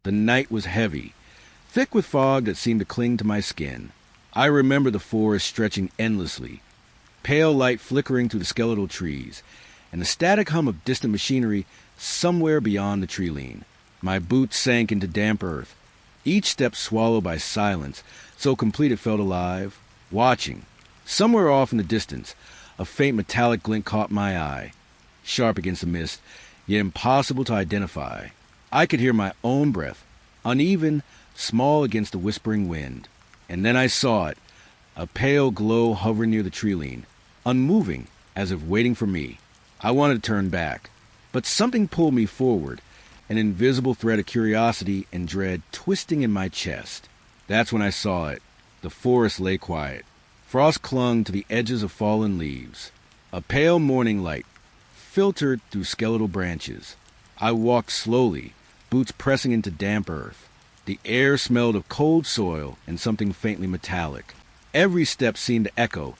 The night was heavy, thick with fog that seemed to cling to my skin. I remember the forest stretching endlessly, pale light flickering through the skeletal trees, and the static hum of distant machinery somewhere beyond the tree line. My boots sank into damp earth, each step swallowed by silence, so complete it felt alive, watching. Somewhere off in the distance, a faint metallic glint caught my eye, sharp against the mist, yet impossible to identify. I could hear my own breath, uneven, small against the whispering wind. And then I saw it, a pale glow hovering near the tree line, unmoving, as if waiting for me. I wanted to turn back, but something pulled me forward, an invisible thread of curiosity and dread twisting in my chest. That's when I saw it. The forest lay quiet. Frost clung to the edges of fallen leaves. A pale morning light filtered through skeletal branches. I walked slowly, boots pressing into damp earth. The air smelled of cold soil and something faintly metallic. Every step seemed to echo,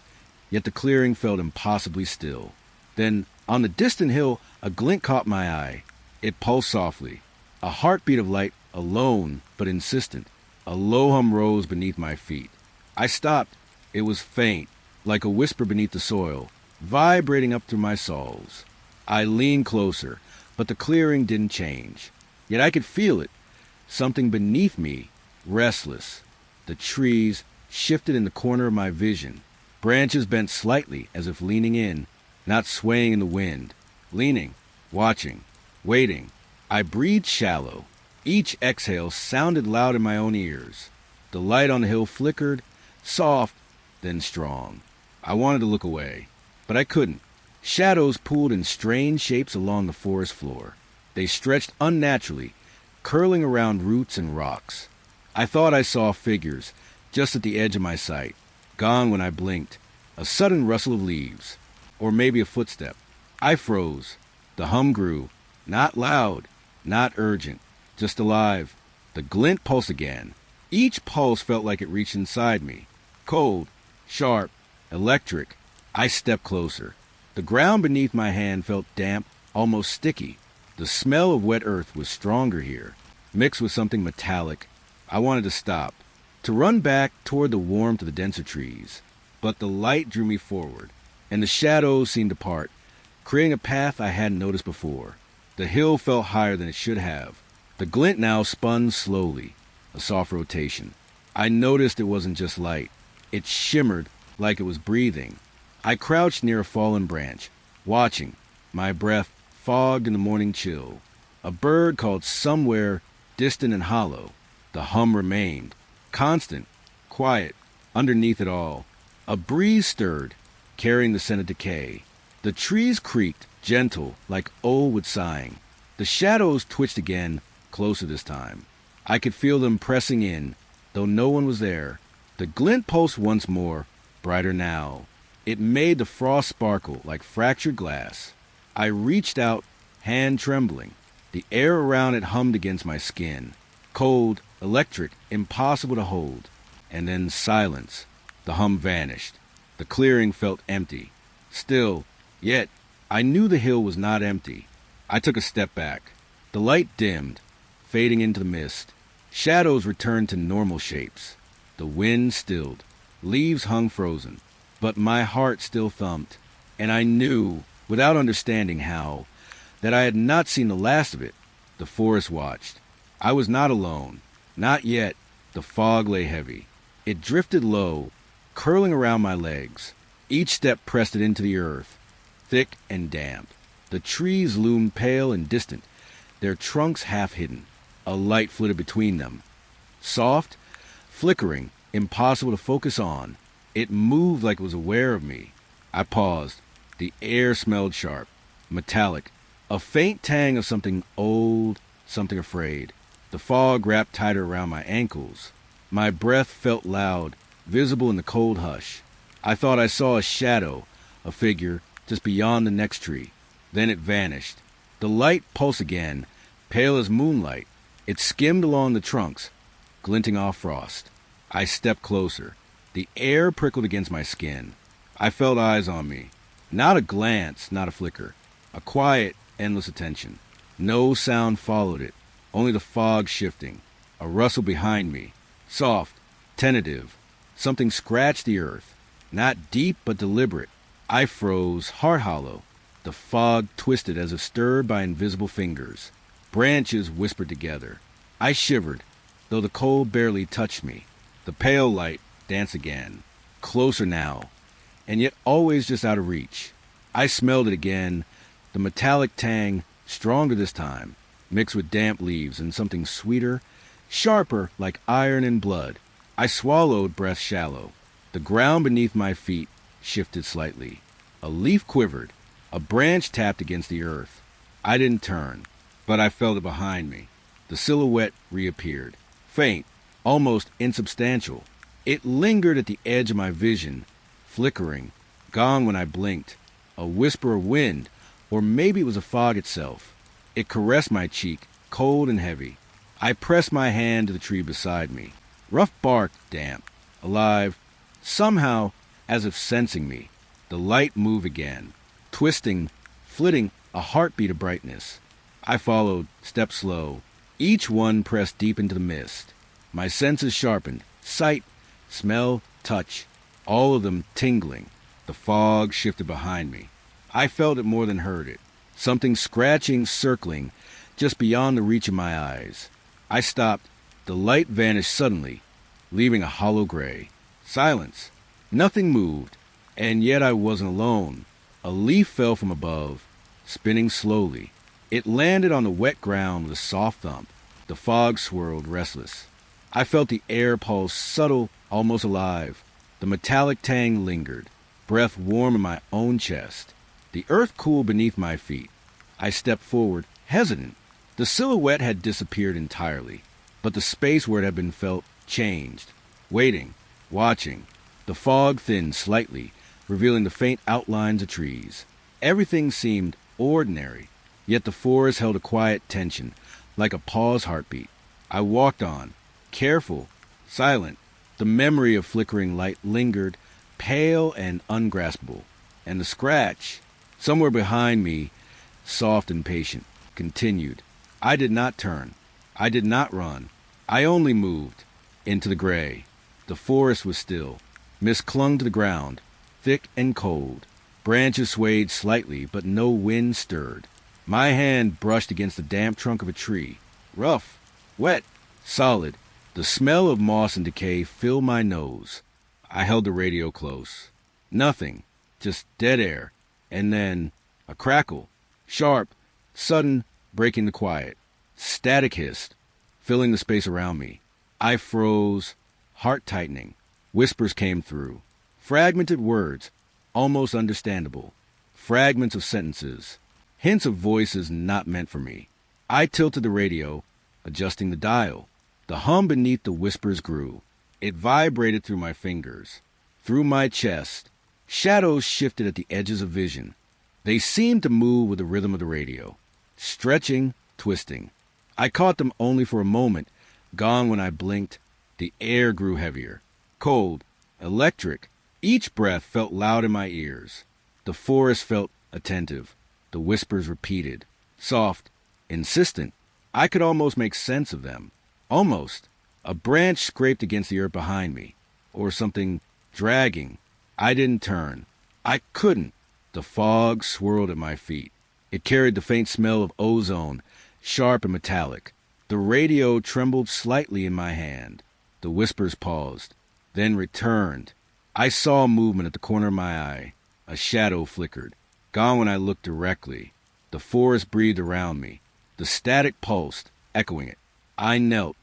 yet the clearing felt impossibly still. Then, on the distant hill, a glint caught my eye. It pulsed softly, a heartbeat of light, alone but insistent. A low hum rose beneath my feet. I stopped. It was faint, like a whisper beneath the soil, vibrating up through my soles. I leaned closer, but the clearing didn't change. Yet I could feel it. Something beneath me, restless. The trees shifted in the corner of my vision. Branches bent slightly as if leaning in, not swaying in the wind. Leaning, watching, waiting. I breathed shallow. Each exhale sounded loud in my own ears. The light on the hill flickered, soft, then strong. I wanted to look away, but I couldn't. Shadows pooled in strange shapes along the forest floor. They stretched unnaturally, curling around roots and rocks. I thought I saw figures just at the edge of my sight, gone when I blinked. A sudden rustle of leaves, or maybe a footstep. I froze. The hum grew, not loud, not urgent, just alive. The glint pulsed again. Each pulse felt like it reached inside me. Cold, sharp, electric. I stepped closer. The ground beneath my hand felt damp, almost sticky. The smell of wet earth was stronger here, mixed with something metallic. I wanted to stop, to run back toward the warmth of the denser trees. But the light drew me forward, and the shadows seemed to part, creating a path I hadn't noticed before. The hill felt higher than it should have. The glint now spun slowly, a soft rotation. I noticed it wasn't just light. It shimmered like it was breathing. I crouched near a fallen branch, watching, my breath fogged in the morning chill. A bird called somewhere distant and hollow. The hum remained, constant, quiet, underneath it all. A breeze stirred, carrying the scent of decay. The trees creaked, gentle, like old with sighing. The shadows twitched again, closer this time. I could feel them pressing in, though no one was there. The glint pulsed once more, brighter now. It made the frost sparkle like fractured glass. I reached out, hand trembling. The air around it hummed against my skin. Cold, electric, impossible to hold. And then silence. The hum vanished. The clearing felt empty. Still, yet, I knew the hill was not empty. I took a step back. The light dimmed, fading into the mist. Shadows returned to normal shapes. The wind stilled. Leaves hung frozen. But my heart still thumped, and I knew, without understanding how, that I had not seen the last of it. The forest watched. I was not alone. Not yet. The fog lay heavy. It drifted low, curling around my legs. Each step pressed it into the earth, thick and damp. The trees loomed pale and distant, their trunks half hidden. A light flitted between them. Soft, flickering, impossible to focus on. It moved like it was aware of me. I paused. The air smelled sharp, metallic, a faint tang of something old, something afraid. The fog wrapped tighter around my ankles. My breath felt loud, visible in the cold hush. I thought I saw a shadow, a figure, just beyond the next tree. Then it vanished. The light pulsed again, pale as moonlight. It skimmed along the trunks, glinting off frost. I stepped closer. The air prickled against my skin. I felt eyes on me. Not a glance, not a flicker. A quiet, endless attention. No sound followed it. only the fog shifting. A rustle behind me. Soft, tentative. Something scratched the earth. Not deep, but deliberate. I froze, heart hollow. The fog twisted as if stirred by invisible fingers. Branches whispered together. I shivered, though the cold barely touched me. The pale light danced again. Closer now, and yet always just out of reach. I smelled it again, the metallic tang, stronger this time, mixed with damp leaves and something sweeter, sharper like iron and blood. I swallowed, breath shallow. The ground beneath my feet shifted slightly. A leaf quivered. A branch tapped against the earth. I didn't turn, but I felt it behind me. The silhouette reappeared. Faint, almost insubstantial. It lingered at the edge of my vision, flickering, gone when I blinked. A whisper of wind, or maybe it was a fog itself. It caressed my cheek, cold and heavy. I pressed my hand to the tree beside me. Rough bark, damp, alive, somehow as if sensing me. The light moved again, twisting, flitting, a heartbeat of brightness. I followed, step slow. Each one pressed deep into the mist. My senses sharpened, sight, smell, touch, all of them tingling. The fog shifted behind me. I felt it more than heard it. Something scratching, circling, just beyond the reach of my eyes. I stopped. The light vanished suddenly, leaving a hollow gray. Silence. Nothing moved, and yet I wasn't alone. A leaf fell from above, spinning slowly. It landed on the wet ground with a soft thump. The fog swirled, restless. I felt the air pulse, subtle, almost alive. The metallic tang lingered, breath warm in my own chest. The earth cooled beneath my feet. I stepped forward, hesitant. The silhouette had disappeared entirely, but the space where it had been felt changed. Waiting, watching. The fog thinned slightly, revealing the faint outlines of trees. Everything seemed ordinary, yet the forest held a quiet tension, like a paused heartbeat. I walked on, careful, silent. The memory of flickering light lingered, pale and ungraspable. And the scratch, somewhere behind me, soft and patient, continued. I did not turn. I did not run. I only moved into the gray. The forest was still. Mist clung to the ground, thick and cold. Branches swayed slightly, but no wind stirred. My hand brushed against the damp trunk of a tree. Rough, wet, solid. The smell of moss and decay filled my nose. I held the radio close. Nothing, just dead air. And then a crackle, sharp, sudden, breaking the quiet. Static hissed, filling the space around me. I froze, heart tightening. Whispers came through. Fragmented words, almost understandable. Fragments of sentences. Hints of voices not meant for me. I tilted the radio, adjusting the dial. The hum beneath the whispers grew. It vibrated through my fingers, through my chest. Shadows shifted at the edges of vision. They seemed to move with the rhythm of the radio, stretching, twisting. I caught them only for a moment, gone when I blinked. The air grew heavier, cold, electric. Each breath felt loud in my ears. The forest felt attentive. The whispers repeated, soft, insistent. I could almost make sense of them. Almost. A branch scraped against the earth behind me, or something dragging. I didn't turn. I couldn't. The fog swirled at my feet. It carried the faint smell of ozone, sharp and metallic. The radio trembled slightly in my hand. The whispers paused, then returned. I saw movement at the corner of my eye. A shadow flickered, gone when I looked directly. The forest breathed around me. The static pulsed, echoing it. I knelt,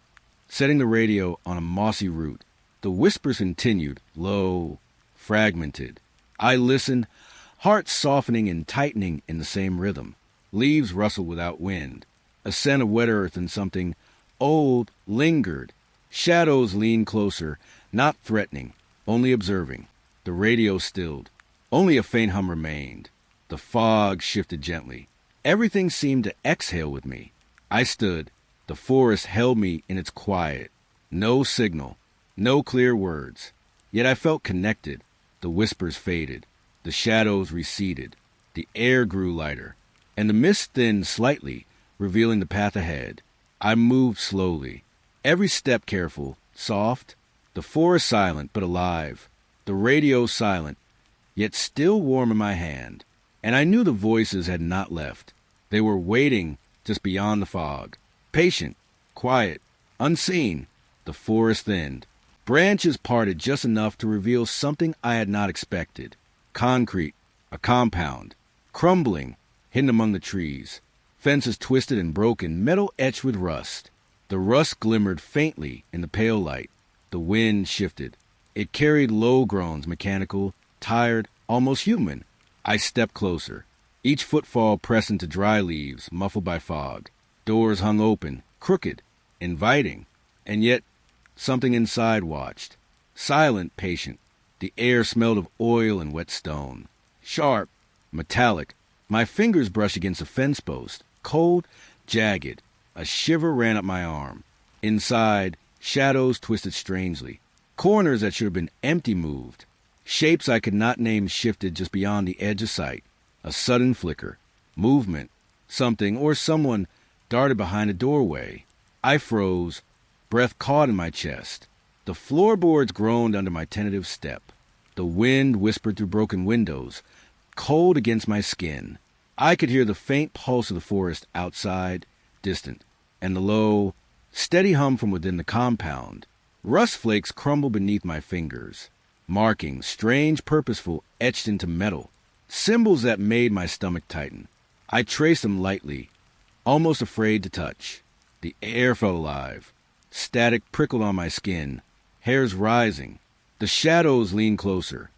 setting the radio on a mossy root. The whispers continued, low, fragmented. I listened, heart softening and tightening in the same rhythm. Leaves rustled without wind. A scent of wet earth and something old lingered. Shadows leaned closer, not threatening, only observing. The radio stilled. Only a faint hum remained. The fog shifted gently. Everything seemed to exhale with me. I stood. The forest held me in its quiet. No signal, no clear words. Yet I felt connected. The whispers faded. The shadows receded. The air grew lighter, and the mist thinned slightly, revealing the path ahead. I moved slowly, every step careful, soft. The forest silent but alive, the radio silent, yet still warm in my hand. And I knew the voices had not left. They were waiting just beyond the fog, patient, quiet, unseen. The forest thinned. Branches parted just enough to reveal something I had not expected. Concrete, a compound, crumbling, hidden among the trees. Fences twisted and broken, metal etched with rust. The rust glimmered faintly in the pale light. The wind shifted. It carried low groans, mechanical, tired, almost human. I stepped closer, each footfall pressed into dry leaves, muffled by fog. Doors hung open, crooked, inviting, and yet something inside watched. Silent, patient. The air smelled of oil and wet stone. Sharp, metallic. My fingers brushed against a fence post, cold, jagged. A shiver ran up my arm. Inside, shadows twisted strangely. Corners that should have been empty moved. Shapes I could not name shifted just beyond the edge of sight. A sudden flicker. Movement. Something or someone darted behind a doorway. I froze, breath caught in my chest. The floorboards groaned under my tentative step. The wind whispered through broken windows, cold against my skin. I could hear the faint pulse of the forest outside, distant, and the low, steady hum from within the compound. Rust flakes crumbled beneath my fingers. Markings, strange, purposeful, etched into metal. Symbols that made my stomach tighten. I traced them lightly, almost afraid to touch. The air felt alive. Static prickled on my skin, hairs rising. The shadows leaned closer,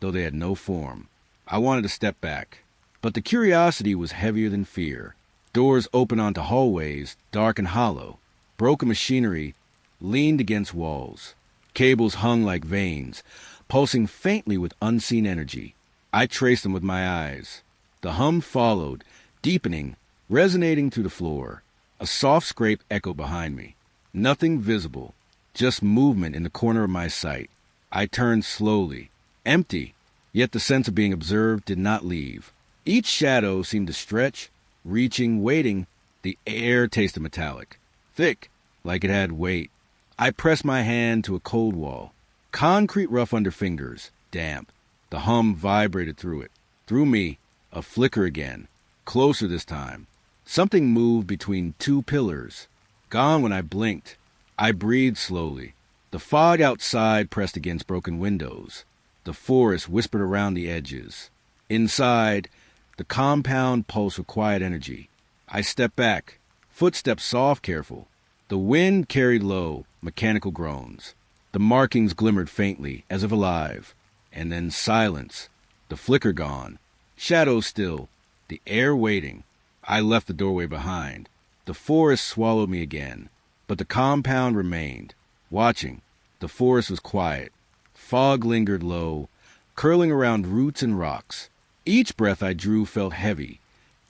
though they had no form. I wanted to step back, but the curiosity was heavier than fear. Doors opened onto hallways, dark and hollow. Broken machinery leaned against walls. Cables hung like veins, pulsing faintly with unseen energy. I traced them with my eyes. The hum followed, deepening, resonating through the floor. A soft scrape echoed behind me. Nothing visible, just movement in the corner of my sight. I turned slowly, empty, yet the sense of being observed did not leave. Each shadow seemed to stretch, reaching, waiting. The air tasted metallic, thick, like it had weight. I pressed my hand to a cold wall. Concrete rough under fingers, damp. The hum vibrated through it. Through me, a flicker again. Closer this time. Something moved between two pillars. Gone when I blinked. I breathed slowly. The fog outside pressed against broken windows. The forest whispered around the edges. Inside, the compound pulsed with quiet energy. I stepped back, footsteps soft, careful. The wind carried low, mechanical groans. The markings glimmered faintly, as if alive. And then silence. The flicker gone. Shadows still. The air waiting. I left the doorway behind. The forest swallowed me again. But the compound remained. Watching. The forest was quiet. Fog lingered low, curling around roots and rocks. Each breath I drew felt heavy,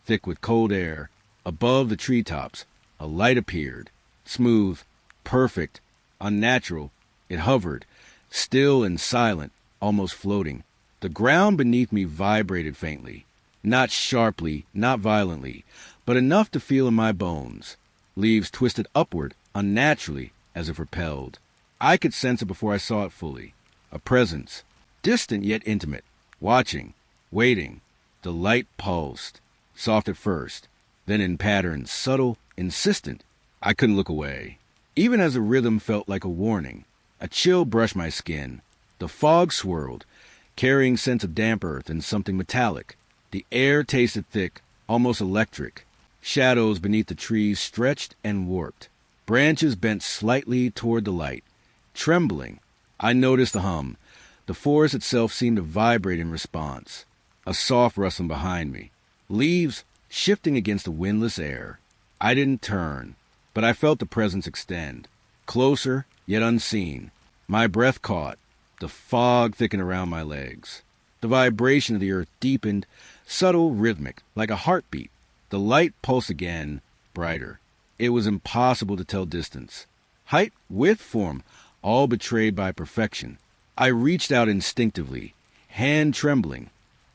thick with cold air. Above the treetops, a light appeared. Smooth, perfect, unnatural. It hovered, still and silent, almost floating. The ground beneath me vibrated faintly. Not sharply, not violently, but enough to feel in my bones. Leaves twisted upward, unnaturally, as if repelled. I could sense it before I saw it fully. A presence, distant yet intimate, watching, waiting. The light pulsed, soft at first, then in patterns, subtle, insistent. I couldn't look away. Even as the rhythm felt like a warning. A chill brushed my skin. The fog swirled, carrying scents of damp earth and something metallic. The air tasted thick, almost electric. Shadows beneath the trees stretched and warped. Branches bent slightly toward the light. Trembling, I noticed the hum. The forest itself seemed to vibrate in response. A soft rustling behind me. Leaves shifting against the windless air. I didn't turn, but I felt the presence extend. Closer, yet unseen. My breath caught. The fog thickened around my legs. The vibration of the earth deepened, subtle, rhythmic, like a heartbeat. The light pulsed again, brighter. It was impossible to tell distance. Height, width, form, all betrayed by perfection. I reached out instinctively, hand trembling,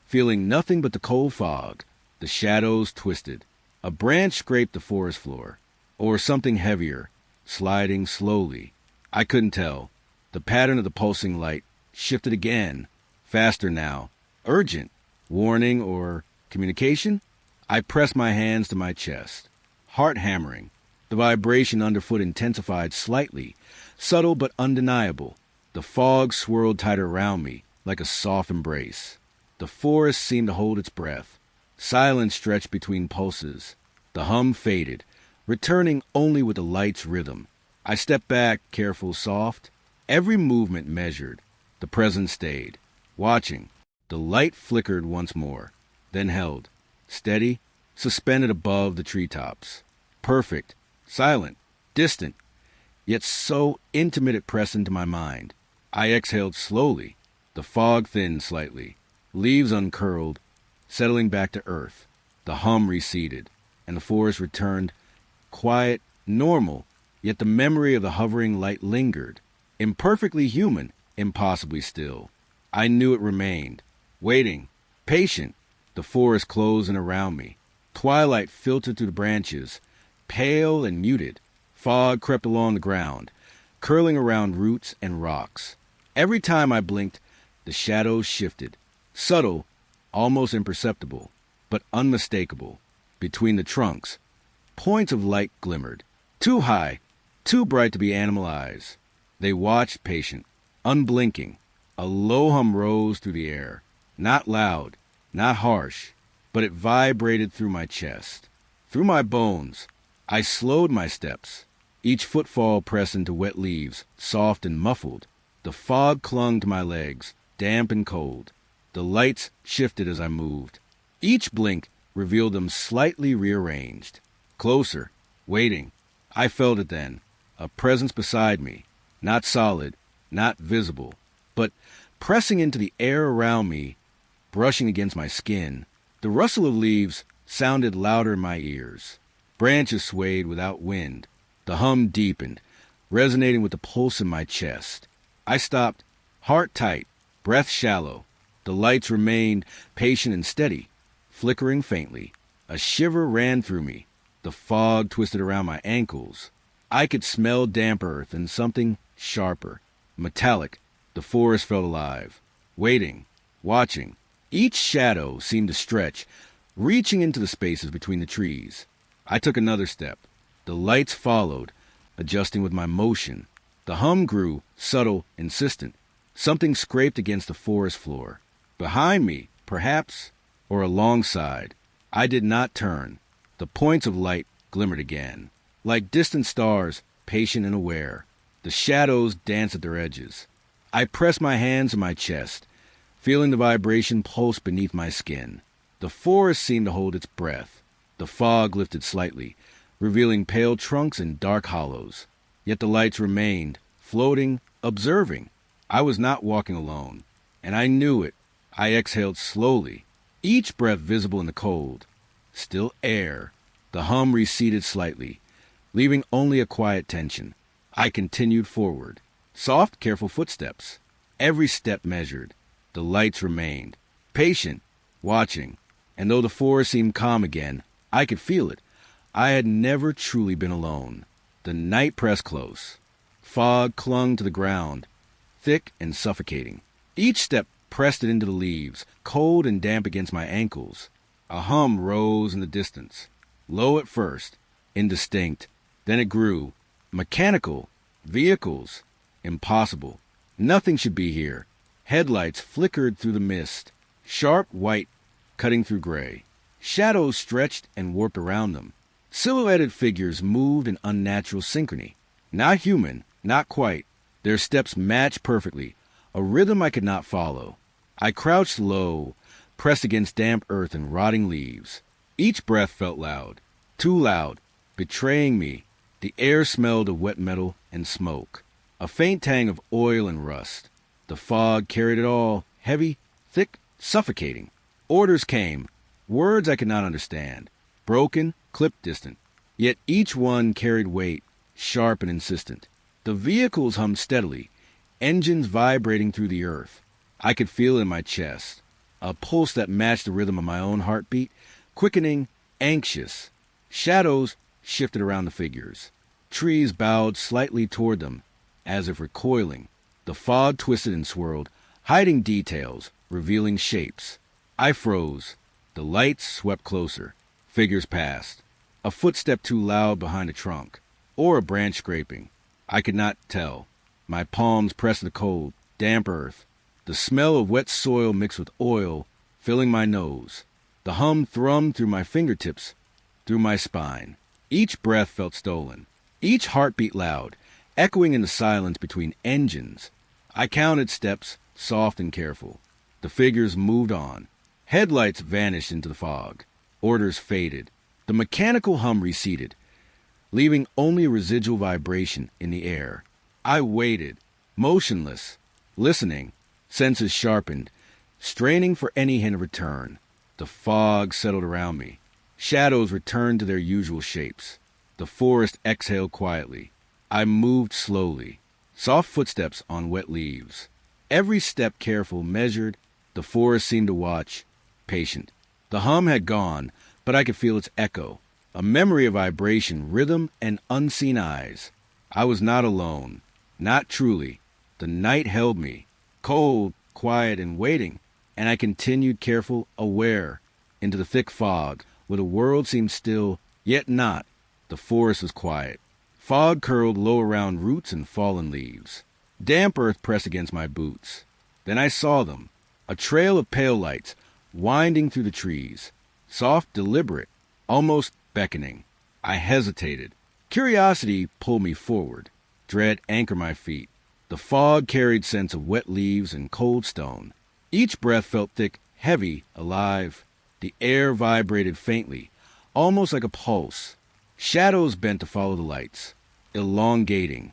feeling nothing but the cold fog. The shadows twisted. A branch scraped the forest floor. or something heavier, sliding slowly. I couldn't tell. The pattern of the pulsing light shifted again, faster now, urgent, warning or communication. I pressed my hands to my chest, heart hammering. The vibration underfoot intensified slightly, subtle but undeniable. The fog swirled tighter around me, like a soft embrace. The forest seemed to hold its breath. Silence stretched between pulses. The hum faded, returning only with the light's rhythm. I stepped back, careful, soft. Every movement measured. The present stayed, watching. The light flickered once more, then held, steady, suspended above the treetops. Perfect, silent, distant, yet so intimate it pressed into my mind. I exhaled slowly. The fog thinned slightly. Leaves uncurled, settling back to earth. The hum receded, and the forest returned, quiet, normal, yet the memory of the hovering light lingered. Imperfectly human, impossibly still. I knew it remained, waiting, patient. The forest closed in around me. Twilight filtered through the branches, pale and muted. Fog crept along the ground, curling around roots and rocks. Every time I blinked, the shadows shifted, subtle, almost imperceptible, but unmistakable. Between the trunks, points of light glimmered, too high, too bright to be animal eyes. They watched, patient, unblinking. A low hum rose through the air, not loud, not harsh, but it vibrated through my chest, through my bones. I slowed my steps. Each footfall pressed into wet leaves, soft and muffled. The fog clung to my legs, damp and cold. The lights shifted as I moved. Each blink revealed them slightly rearranged. Closer, waiting. I felt it then, a presence beside me, not solid, not visible, but pressing into the air around me, brushing against my skin. The rustle of leaves sounded louder in my ears. Branches swayed without wind. The hum deepened, resonating with the pulse in my chest. I stopped, heart tight, breath shallow. The lights remained patient and steady, flickering faintly. A shiver ran through me. The fog twisted around my ankles. I could smell damp earth and something sharper, metallic. The forest felt alive, waiting, watching. Each shadow seemed to stretch, reaching into the spaces between the trees. I took another step. The lights followed, adjusting with my motion. The hum grew, subtle, insistent. Something scraped against the forest floor. Behind me, perhaps, or alongside. I did not turn. The points of light glimmered again, like distant stars, patient and aware. The shadows danced at their edges. I pressed my hands to my chest, feeling the vibration pulse beneath my skin. The forest seemed to hold its breath. The fog lifted slightly, revealing pale trunks and dark hollows. Yet the lights remained, floating, observing. I was not walking alone, and I knew it. I exhaled slowly, each breath visible in the cold. Still air. The hum receded slightly, leaving only a quiet tension. I continued forward. Soft, careful footsteps. Every step measured. The lights remained. Patient, watching. And though the forest seemed calm again, I could feel it. I had never truly been alone. The night pressed close. Fog clung to the ground, thick and suffocating. Each step pressed it into the leaves, cold and damp against my ankles. A hum rose in the distance. Low at first, indistinct. Then it grew. Mechanical. Vehicles. Impossible. Nothing should be here. Headlights flickered through the mist. Sharp white cutting through gray. Shadows stretched and warped around them. Silhouetted figures moved in unnatural synchrony. Not human, not quite. Their steps matched perfectly, a rhythm I could not follow. I crouched low, pressed against damp earth and rotting leaves. Each breath felt loud, too loud, betraying me. The air smelled of wet metal and smoke, a faint tang of oil and rust. The fog carried it all, heavy, thick, suffocating. Orders came, words I could not understand, broken, clipped, distant. Yet each one carried weight, sharp and insistent. The vehicles hummed steadily, engines vibrating through the earth. I could feel it in my chest, a pulse that matched the rhythm of my own heartbeat, quickening, anxious. Shadows shifted around the figures. Trees bowed slightly toward them, as if recoiling. The fog twisted and swirled, hiding details, revealing shapes. I froze. The lights swept closer. Figures passed. A footstep too loud behind a trunk, or a branch scraping. I could not tell. My palms pressed the cold, damp earth. The smell of wet soil mixed with oil filling my nose. The hum thrummed through my fingertips, through my spine. Each breath felt stolen. Each heartbeat loud, echoing in the silence between engines. I counted steps, soft and careful. The figures moved on. Headlights vanished into the fog. Orders faded. The mechanical hum receded, leaving only a residual vibration in the air. I waited, motionless, listening, senses sharpened, straining for any hint of return. The fog settled around me. Shadows returned to their usual shapes. The forest exhaled quietly. I moved slowly. Soft footsteps on wet leaves. Every step careful, measured. The forest seemed to watch, patient. The hum had gone, but I could feel its echo. A memory of vibration, rhythm, and unseen eyes. I was not alone. Not truly. The night held me, cold, quiet, and waiting, and I continued careful, aware, into the thick fog, where the world seemed still, yet not. The forest was quiet. Fog curled low around roots and fallen leaves. Damp earth pressed against my boots. Then I saw them, a trail of pale lights, winding through the trees. Soft, deliberate, almost beckoning. I hesitated. Curiosity pulled me forward. Dread anchored my feet. The fog carried scents of wet leaves and cold stone. Each breath felt thick, heavy, alive. The air vibrated faintly, almost like a pulse. Shadows bent to follow the lights, elongating,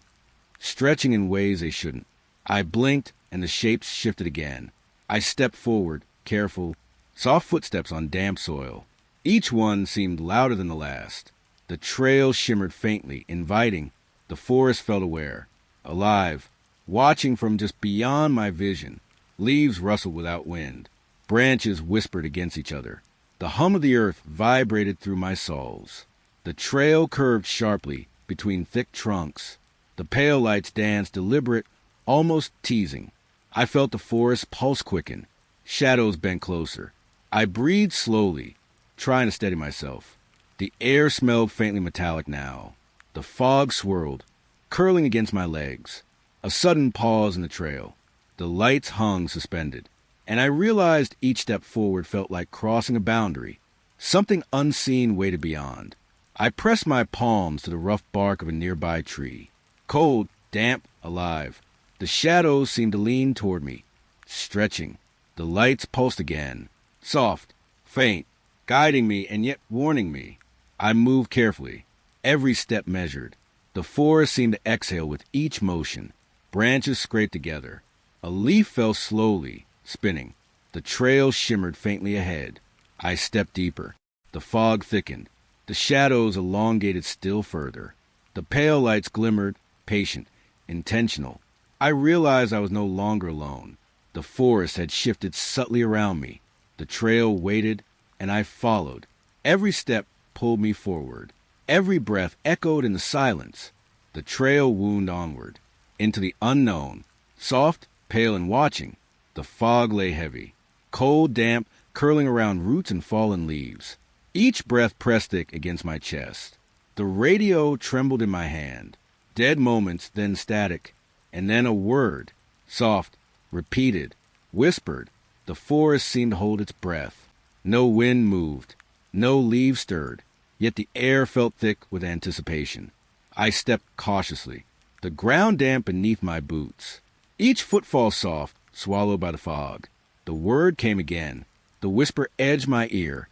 stretching in ways they shouldn't. I blinked, and the shapes shifted again. I stepped forward, careful, soft footsteps on damp soil. Each one seemed louder than the last. The trail shimmered faintly, inviting. The forest felt aware, alive, watching from just beyond my vision. Leaves rustled without wind. Branches whispered against each other. The hum of the earth vibrated through my soles. The trail curved sharply between thick trunks. The pale lights danced, deliberate, almost teasing. I felt the forest pulse quicken. Shadows bent closer. I breathed slowly, trying to steady myself. The air smelled faintly metallic now. The fog swirled, curling against my legs. A sudden pause in the trail. The lights hung suspended, and I realized each step forward felt like crossing a boundary. Something unseen waited beyond. I pressed my palms to the rough bark of a nearby tree. Cold, damp, alive. The shadows seemed to lean toward me, stretching. The lights pulsed again, soft, faint, guiding me and yet warning me. I moved carefully, every step measured. The forest seemed to exhale with each motion. Branches scraped together. A leaf fell slowly, spinning. The trail shimmered faintly ahead. I stepped deeper. The fog thickened. The shadows elongated still further. The pale lights glimmered, patient, intentional. I realized I was no longer alone. The forest had shifted subtly around me. The trail waited, and I followed. Every step pulled me forward. Every breath echoed in the silence. The trail wound onward, into the unknown. Soft, pale, and watching. The fog lay heavy, cold, damp, curling around roots and fallen leaves. Each breath pressed thick against my chest. The radio trembled in my hand. Dead moments, then static, and then a word. Soft, repeated, whispered. The forest seemed to hold its breath. No wind moved. No leaves stirred. Yet the air felt thick with anticipation. I stepped cautiously, the ground damp beneath my boots. Each footfall soft, swallowed by the fog. The word came again. The whisper edged my ear,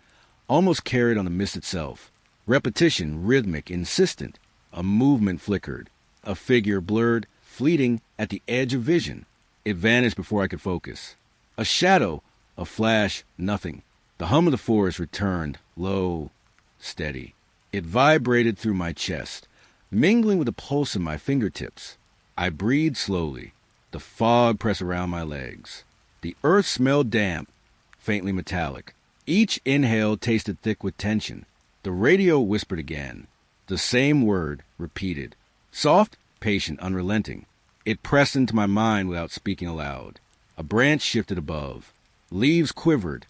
almost carried on the mist itself. Repetition, rhythmic, insistent. A movement flickered. A figure blurred, fleeting at the edge of vision. It vanished before I could focus. A shadow, a flash, nothing. The hum of the forest returned, low, steady. It vibrated through my chest, mingling with the pulse in my fingertips. I breathed slowly. The fog pressed around my legs. The earth smelled damp, faintly metallic. Each inhale tasted thick with tension. The radio whispered again. The same word, repeated. Soft, patient, unrelenting. It pressed into my mind without speaking aloud. A branch shifted above. Leaves quivered,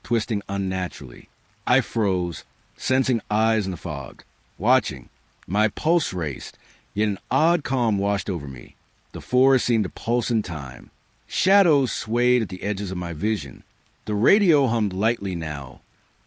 twisting unnaturally. I froze, sensing eyes in the fog. Watching. My pulse raced, yet an odd calm washed over me. The forest seemed to pulse in time. Shadows swayed at the edges of my vision. The radio hummed lightly now.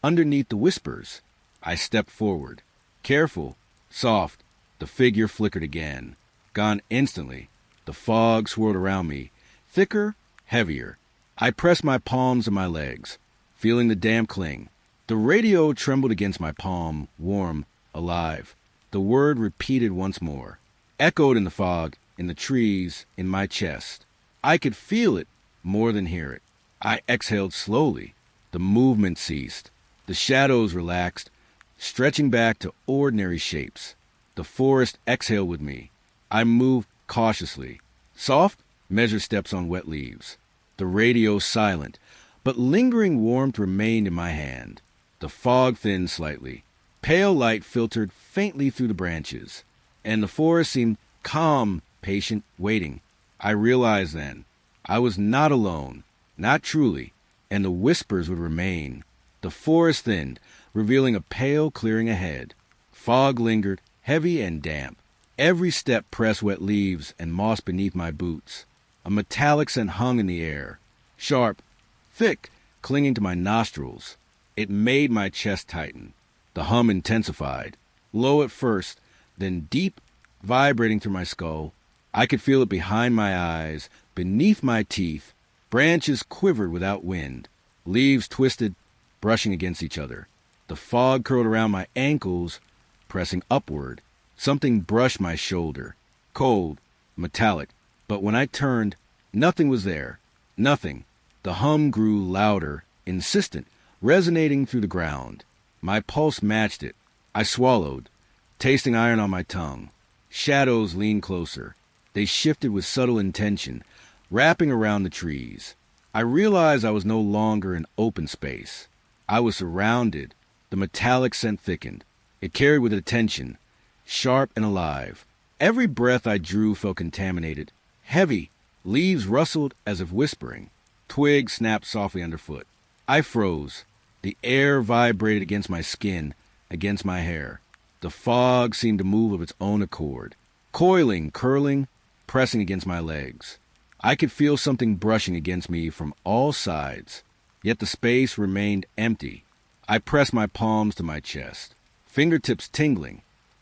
Underneath the whispers, I stepped forward. Careful, soft, the figure flickered again. Gone instantly. The fog swirled around me. Thicker, heavier. I pressed my palms to my legs, feeling the damp cling. The radio trembled against my palm, warm, alive. The word repeated once more. Echoed in the fog, in the trees, in my chest. I could feel it more than hear it. I exhaled slowly. The movement ceased. The shadows relaxed, stretching back to ordinary shapes. The forest exhaled with me. I moved cautiously. Soft, measured steps on wet leaves. The radio silent, but lingering warmth remained in my hand. The fog thinned slightly. Pale light filtered faintly through the branches, and the forest seemed calm, patient, waiting. I realized then I was not alone, not truly, and the whispers would remain. The forest thinned, revealing a pale clearing ahead. Fog lingered, heavy and damp. Every step pressed wet leaves and moss beneath my boots. A metallic scent hung in the air, sharp, thick, clinging to my nostrils. It made my chest tighten. The hum intensified, low at first, then deep, vibrating through my skull. I could feel it behind my eyes, beneath my teeth. Branches quivered without wind. Leaves twisted, brushing against each other. The fog curled around my ankles, pressing upward. Something brushed my shoulder. Cold, metallic. But when I turned, nothing was there. Nothing. The hum grew louder, insistent, resonating through the ground. My pulse matched it. I swallowed, tasting iron on my tongue. Shadows leaned closer. They shifted with subtle intention, wrapping around the trees. I realized I was no longer in open space. I was surrounded. The metallic scent thickened. It carried with it attention, sharp and alive. Every breath I drew felt contaminated, heavy. Leaves rustled as if whispering. Twigs snapped softly underfoot. I froze. The air vibrated against my skin, against my hair. The fog seemed to move of its own accord, coiling, curling, pressing against my legs. I could feel something brushing against me from all sides, yet the space remained empty. I pressed my palms to my chest, fingertips tingling,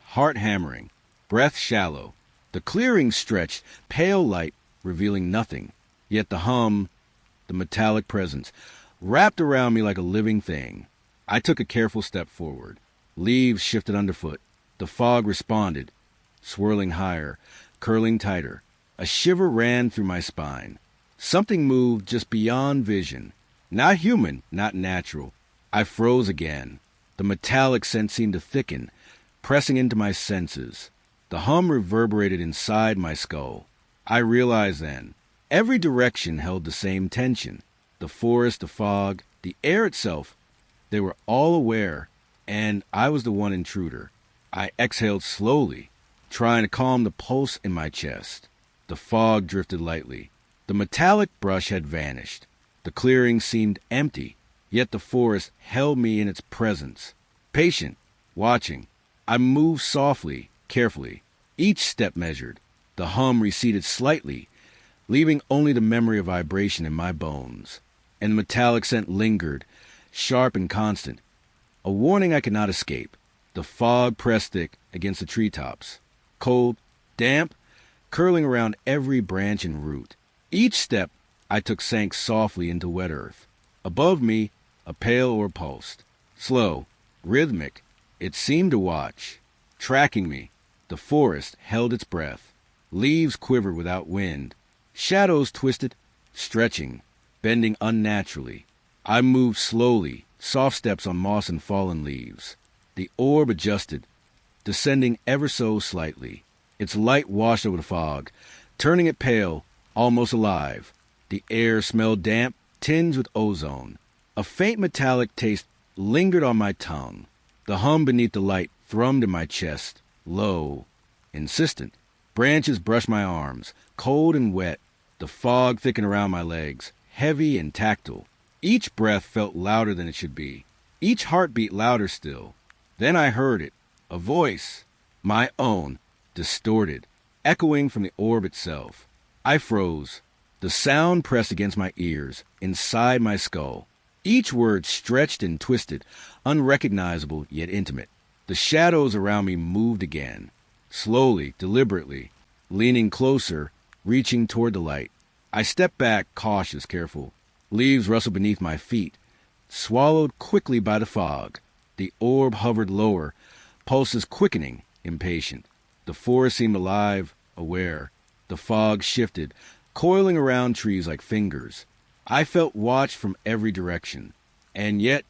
heart hammering, breath shallow. The clearing stretched, pale light revealing nothing, yet the hum, the metallic presence, wrapped around me like a living thing. I took a careful step forward. Leaves shifted underfoot. The fog responded, swirling higher, curling tighter. A shiver ran through my spine. Something moved just beyond vision. Not human, not natural. I froze again. The metallic scent seemed to thicken, pressing into my senses. The hum reverberated inside my skull. I realized then, every direction held the same tension. The forest, the fog, the air itself, they were all aware, and I was the one intruder. I exhaled slowly, trying to calm the pulse in my chest. The fog drifted lightly. The metallic brush had vanished. The clearing seemed empty, yet the forest held me in its presence. Patient, watching, I moved softly, carefully, each step measured. The hum receded slightly, leaving only the memory of vibration in my bones. And the metallic scent lingered, sharp and constant, a warning I could not escape. The fog pressed thick against the treetops, cold, damp, curling around every branch and root. Each step I took sank softly into wet earth. Above me, a pale orb pulsed. Slow, rhythmic, it seemed to watch, tracking me. The forest held its breath. Leaves quivered without wind. Shadows twisted, stretching, bending unnaturally. I moved slowly, soft steps on moss and fallen leaves. The orb adjusted, descending ever so slightly. Its light washed over the fog, turning it pale, almost alive. The air smelled damp, tinged with ozone. A faint metallic taste lingered on my tongue. The hum beneath the light thrummed in my chest, low, insistent. Branches brushed my arms, cold and wet. The fog thickened around my legs, heavy and tactile. Each breath felt louder than it should be. Each heartbeat louder still. Then I heard it, a voice, my own, distorted, echoing from the orb itself. I froze. The sound pressed against my ears, inside my skull. Each word stretched and twisted, unrecognizable yet intimate. The shadows around me moved again, slowly, deliberately, leaning closer, reaching toward the light. I stepped back, cautious, careful. Leaves rustled beneath my feet, swallowed quickly by the fog. The orb hovered lower, pulses quickening, impatient. The forest seemed alive, aware. The fog shifted, coiling around trees like fingers. I felt watched from every direction. And yet,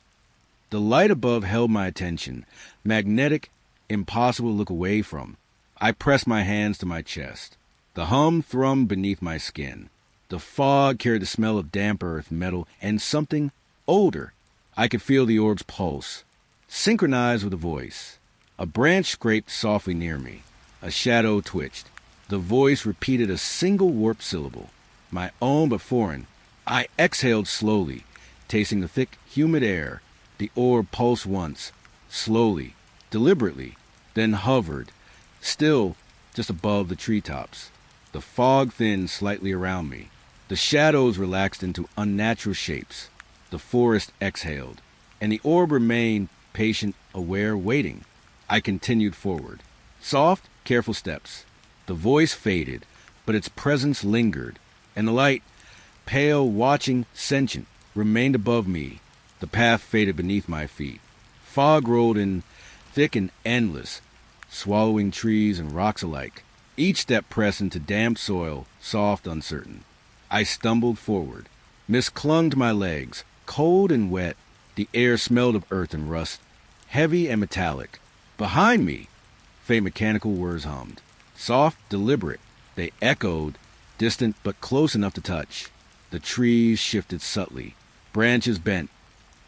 the light above held my attention, magnetic, impossible to look away from. I pressed my hands to my chest. The hum thrummed beneath my skin. The fog carried the smell of damp earth, metal, and something older. I could feel the orb's pulse, synchronized with the voice. A branch scraped softly near me. A shadow twitched. The voice repeated a single warped syllable. My own but foreign. I exhaled slowly, tasting the thick, humid air. The orb pulsed once, slowly, deliberately, then hovered, still just above the treetops. The fog thinned slightly around me. The shadows relaxed into unnatural shapes. The forest exhaled, and the orb remained patient, aware, waiting. I continued forward. Soft, careful steps. The voice faded, but its presence lingered, and the light, pale, watching, sentient, remained above me. The path faded beneath my feet. Fog rolled in, thick and endless, swallowing trees and rocks alike. Each step pressed into damp soil, soft, uncertain. I stumbled forward. Mist clung to my legs, cold and wet. The air smelled of earth and rust, heavy and metallic. Behind me, faint mechanical words hummed. Soft, deliberate, they echoed, distant but close enough to touch. The trees shifted subtly, branches bent,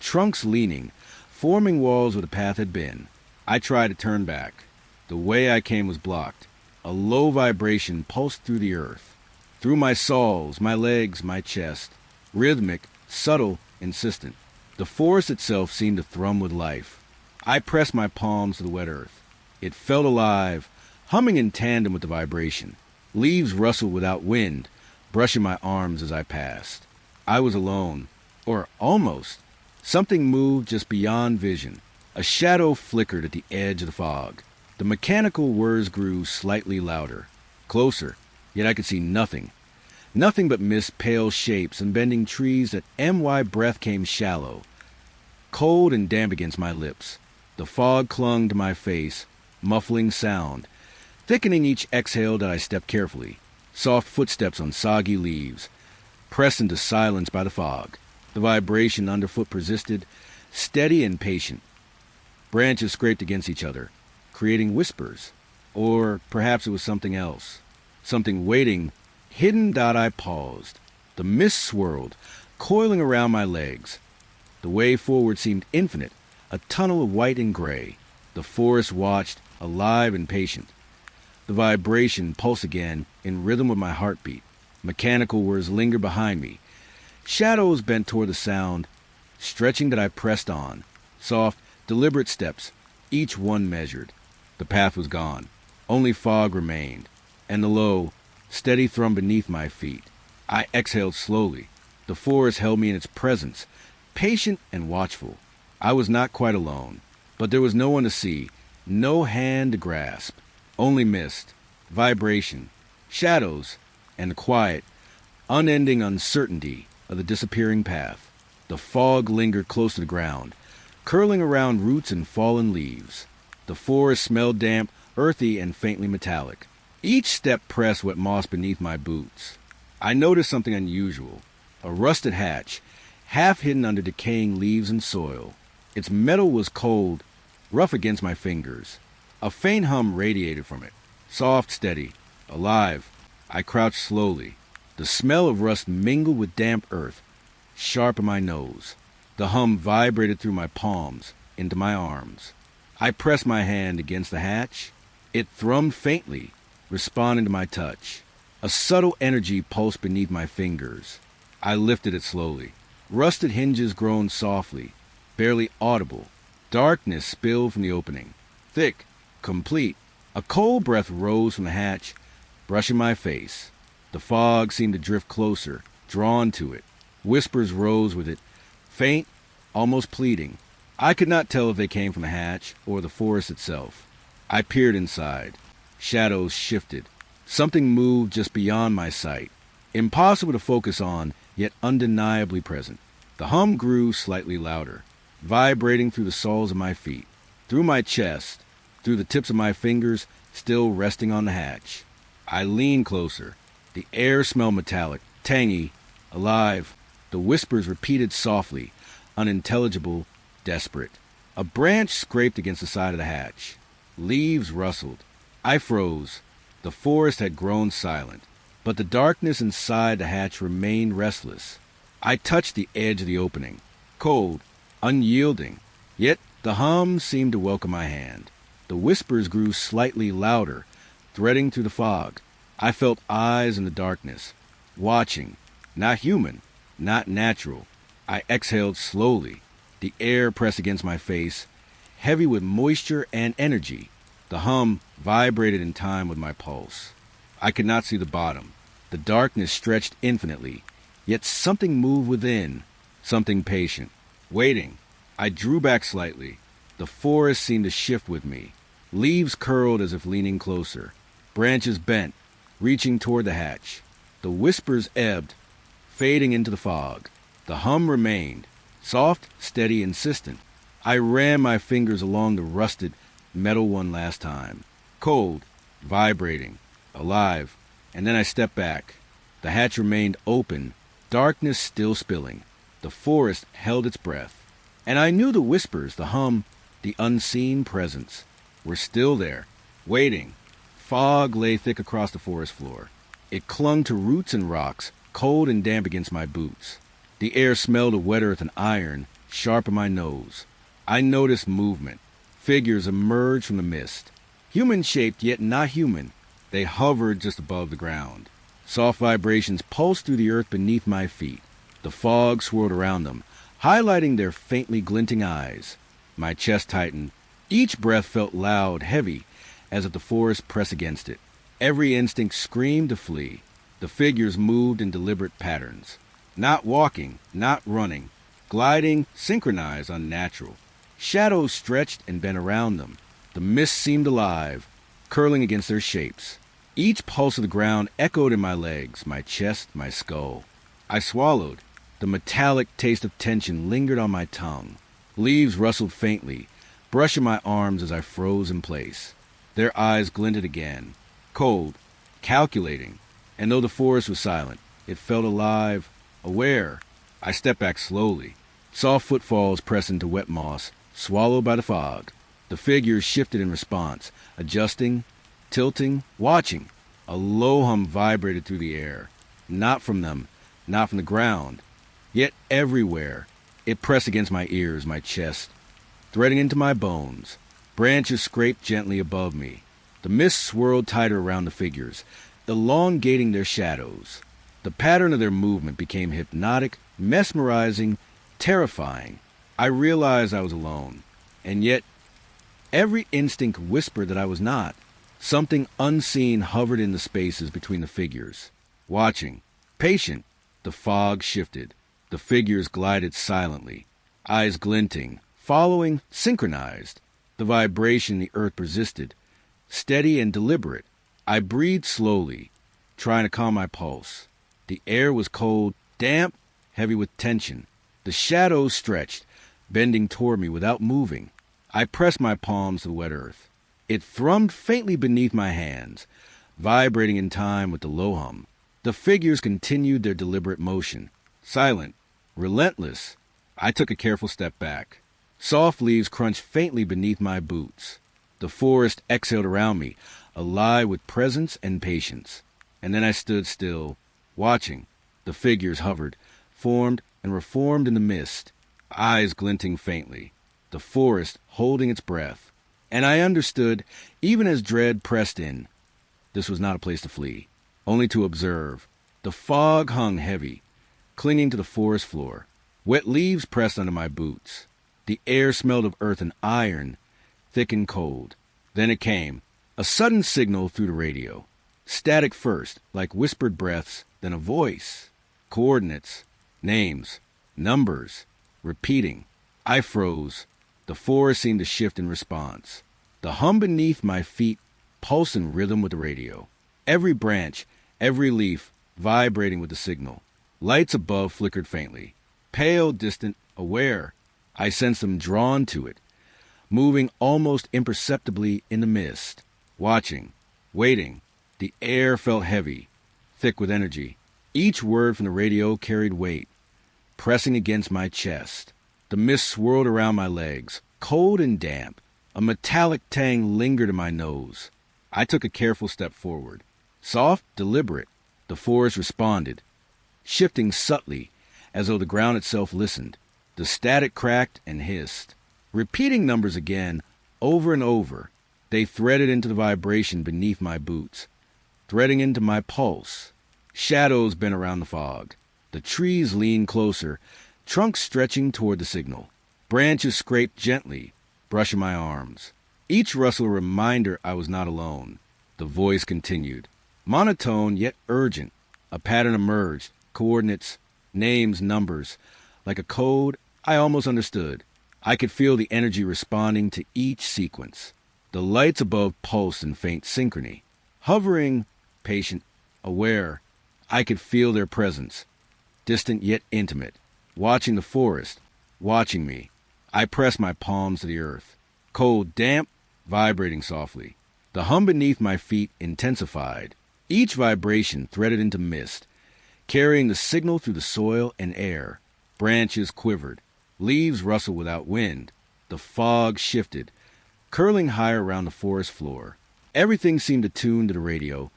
trunks leaning, forming walls where the path had been. I tried to turn back. The way I came was blocked. A low vibration pulsed through the earth, through my soles, my legs, my chest. Rhythmic, subtle, insistent. The forest itself seemed to thrum with life. I pressed my palms to the wet earth. It felt alive, humming in tandem with the vibration. Leaves rustled without wind, brushing my arms as I passed. I was alone, or almost. Something moved just beyond vision. A shadow flickered at the edge of the fog. The mechanical words grew slightly louder, closer, yet I could see nothing. Nothing but mist, pale shapes, and bending trees that my breath came shallow, cold and damp against my lips. The fog clung to my face, muffling sound, thickening each exhale that I stepped carefully. Soft footsteps on soggy leaves, pressed into silence by the fog. The vibration underfoot persisted, steady and patient. Branches scraped against each other, creating whispers. Or perhaps it was something else. Something waiting, hidden. I paused. The mist swirled, coiling around my legs. The way forward seemed infinite, a tunnel of white and gray. The forest watched, alive and patient. The vibration pulsed again, in rhythm with my heartbeat. Mechanical words lingered behind me. Shadows bent toward the sound, stretching that I pressed on. Soft, deliberate steps, each one measured. The path was gone. Only fog remained, and the low, steady thrum beneath my feet. I exhaled slowly. The forest held me in its presence, patient and watchful. I was not quite alone, but there was no one to see, no hand to grasp. Only mist, vibration, shadows, and the quiet, unending uncertainty of the disappearing path. The fog lingered close to the ground, curling around roots and fallen leaves. The forest smelled damp, earthy, and faintly metallic. Each step pressed wet moss beneath my boots. I noticed something unusual. A rusted hatch, half hidden under decaying leaves and soil. Its metal was cold, rough against my fingers. A faint hum radiated from it, soft, steady, alive. I crouched slowly. The smell of rust mingled with damp earth, sharp in my nose. The hum vibrated through my palms, into my arms. I pressed my hand against the hatch. It thrummed faintly, responding to my touch. A subtle energy pulsed beneath my fingers. I lifted it slowly. Rusted hinges groaned softly, barely audible. Darkness spilled from the opening. Thick, complete. A cold breath rose from the hatch, brushing my face. The fog seemed to drift closer, drawn to it. Whispers rose with it, faint, almost pleading. I could not tell if they came from the hatch or the forest itself. I peered inside. Shadows shifted. Something moved just beyond my sight. Impossible to focus on, yet undeniably present. The hum grew slightly louder, vibrating through the soles of my feet, through my chest, through the tips of my fingers still resting on the hatch. I leaned closer. The air smelled metallic, tangy, alive. The whispers repeated softly, unintelligible, desperate. A branch scraped against the side of the hatch. Leaves rustled. I froze. The forest had grown silent, but the darkness inside the hatch remained restless. I touched the edge of the opening, cold, unyielding, yet the hum seemed to welcome my hand. The whispers grew slightly louder, threading through the fog. I felt eyes in the darkness, watching, not human, not natural. I exhaled slowly. The air pressed against my face, heavy with moisture and energy. The hum vibrated in time with my pulse. I could not see the bottom. The darkness stretched infinitely, yet something moved within, something patient, waiting. I drew back slightly. The forest seemed to shift with me. Leaves curled as if leaning closer. Branches bent, reaching toward the hatch. The whispers ebbed, fading into the fog. The hum remained, soft, steady, insistent. I ran my fingers along the rusted metal one last time. Cold, vibrating, alive. And then I stepped back. The hatch remained open, darkness still spilling. The forest held its breath. And I knew the whispers, the hum, the unseen presence were still there, waiting. Fog lay thick across the forest floor. It clung to roots and rocks, cold and damp against my boots. The air smelled of wet earth and iron, sharp in my nose. I noticed movement. Figures emerged from the mist. Human-shaped, yet not human. They hovered just above the ground. Soft vibrations pulsed through the earth beneath my feet. The fog swirled around them, highlighting their faintly glinting eyes. My chest tightened. Each breath felt loud, heavy, as if the forest pressed against it. Every instinct screamed to flee. The figures moved in deliberate patterns. Not walking, not running. Gliding, synchronized, unnatural. Shadows stretched and bent around them. The mist seemed alive, curling against their shapes. Each pulse of the ground echoed in my legs, my chest, my skull. I swallowed. The metallic taste of tension lingered on my tongue. Leaves rustled faintly, brushing my arms as I froze in place. Their eyes glinted again, cold, calculating. And though the forest was silent, it felt alive, aware. I stepped back slowly. Soft footfalls pressed into wet moss, swallowed by the fog. The figures shifted in response, adjusting, tilting, watching. A low hum vibrated through the air. Not from them, not from the ground. Yet everywhere, it pressed against my ears, my chest, threading into my bones. Branches scraped gently above me. The mist swirled tighter around the figures, elongating their shadows. The pattern of their movement became hypnotic, mesmerizing, terrifying. I realized I was alone, and yet every instinct whispered that I was not. Something unseen hovered in the spaces between the figures, watching, patient. The fog shifted. The figures glided silently, eyes glinting, following, synchronized. The vibration in the earth persisted, steady and deliberate. I breathed slowly, trying to calm my pulse. The air was cold, damp, heavy with tension. The shadows stretched, bending toward me without moving. I pressed my palms to the wet earth. It thrummed faintly beneath my hands, vibrating in time with the low hum. The figures continued their deliberate motion, silent, relentless. I took a careful step back. Soft leaves crunched faintly beneath my boots. The forest exhaled around me, alive with presence and patience. And then I stood still, watching. The figures hovered, formed and reformed in the mist, eyes glinting faintly. The forest holding its breath. And I understood, even as dread pressed in, this was not a place to flee, only to observe. The fog hung heavy, clinging to the forest floor. Wet leaves pressed under my boots. The air smelled of earth and iron, thick and cold. Then it came, a sudden signal through the radio. Static first, like whispered breaths, then a voice. Coordinates, names, numbers, repeating. I froze. The forest seemed to shift in response. The hum beneath my feet pulsed in rhythm with the radio. Every branch, every leaf, vibrating with the signal. Lights above flickered faintly. Pale, distant, aware. I sensed them drawn to it, moving almost imperceptibly in the mist. Watching, waiting. The air felt heavy, thick with energy. Each word from the radio carried weight, pressing against my chest. The mist swirled around my legs, cold and damp. A metallic tang lingered in my nose. I took a careful step forward. Soft, deliberate, the forest responded, shifting subtly, as though the ground itself listened. The static cracked and hissed. Repeating numbers again, over and over, they threaded into the vibration beneath my boots, threading into my pulse. Shadows bent around the fog. The trees leaned closer, trunks stretching toward the signal. Branches scraped gently, brushing my arms. Each rustle a reminder I was not alone. The voice continued. Monotone yet urgent. A pattern emerged. Coordinates, names, numbers. Like a code, I almost understood. I could feel the energy responding to each sequence. The lights above pulsed in faint synchrony. Hovering, patient, aware, I could feel their presence. Distant yet intimate. Watching the forest, watching me. I pressed my palms to the earth. Cold, damp, vibrating softly. The hum beneath my feet intensified. Each vibration threaded into mist, carrying the signal through the soil and air. Branches quivered. Leaves rustled without wind. The fog shifted, curling higher around the forest floor. Everything seemed attuned to the radio,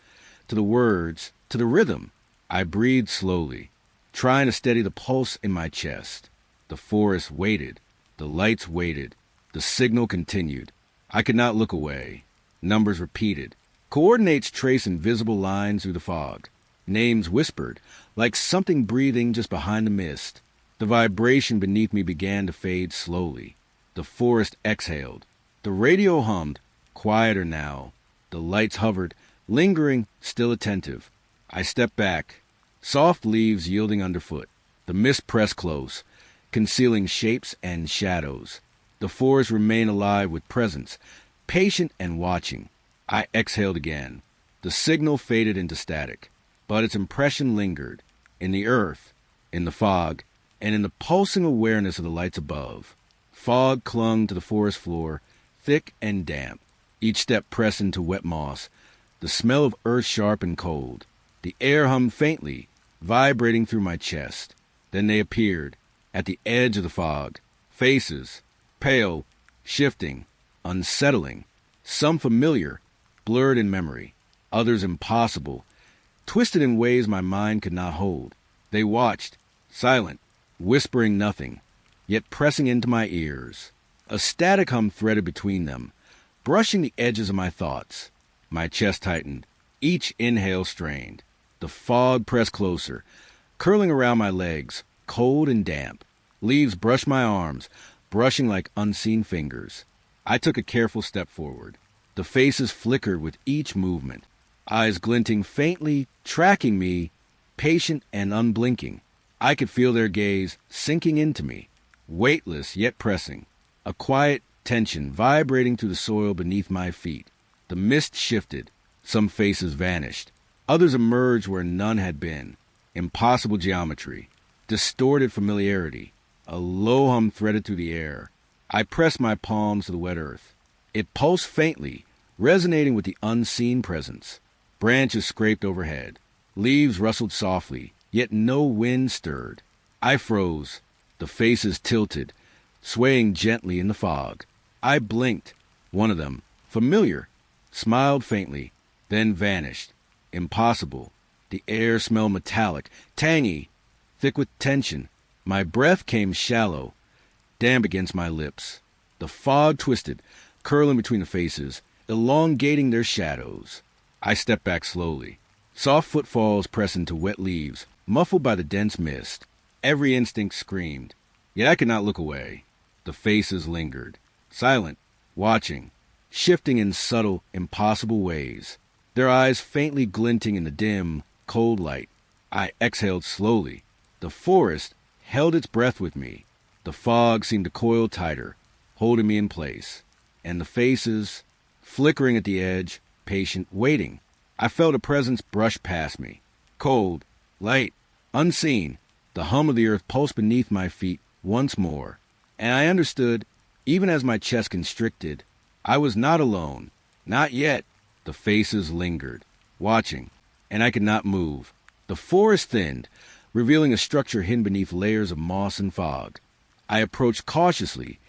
to the words, to the rhythm. I breathed slowly, trying to steady the pulse in my chest. The forest waited. The lights waited. The signal continued. I could not look away. Numbers repeated. Coordinates traced invisible lines through the fog. Names whispered, like something breathing just behind the mist. The vibration beneath me began to fade slowly. The forest exhaled. The radio hummed, quieter now. The lights hovered, lingering, still attentive. I stepped back, soft leaves yielding underfoot. The mist pressed close, concealing shapes and shadows. The forest remained alive with presence, patient and watching. I exhaled again. The signal faded into static, but its impression lingered, in the earth, in the fog, and in the pulsing awareness of the lights above. Fog clung to the forest floor, thick and damp. Each step pressed into wet moss, the smell of earth sharp and cold. The air hummed faintly, vibrating through my chest. Then they appeared, at the edge of the fog. Faces, pale, shifting, unsettling. Some familiar, blurred in memory. Others impossible, twisted in ways my mind could not hold. They watched, silent, whispering nothing, yet pressing into my ears. A static hum threaded between them, brushing the edges of my thoughts. My chest tightened, each inhale strained. The fog pressed closer, curling around my legs, cold and damp. Leaves brushed my arms, brushing like unseen fingers. I took a careful step forward. The faces flickered with each movement, eyes glinting faintly, tracking me, patient and unblinking. I could feel their gaze sinking into me, weightless yet pressing. A quiet tension vibrating through the soil beneath my feet. The mist shifted. Some faces vanished. Others emerged where none had been. Impossible geometry. Distorted familiarity. A low hum threaded through the air. I pressed my palms to the wet earth. It pulsed faintly, resonating with the unseen presence. Branches scraped overhead. Leaves rustled softly, yet no wind stirred. I froze. The faces tilted, swaying gently in the fog. I blinked. One of them, familiar, smiled faintly, then vanished. Impossible. The air smelled metallic, tangy, thick with tension. My breath came shallow, damp against my lips. The fog twisted, curling between the faces, elongating their shadows. I stepped back slowly. Soft footfalls pressed into wet leaves, muffled by the dense mist. Every instinct screamed, yet I could not look away. The faces lingered, silent, watching, shifting in subtle, impossible ways, their eyes faintly glinting in the dim, cold light. I exhaled slowly. The forest held its breath with me. The fog seemed to coil tighter, holding me in place. And the faces, flickering at the edge, patient, waiting. I felt a presence brush past me. Cold, light, unseen. The hum of the earth pulsed beneath my feet once more. And I understood, even as my chest constricted, I was not alone. Not yet. The faces lingered, watching, and I could not move. The forest thinned, revealing a structure hidden beneath layers of moss and fog. I approached cautiously,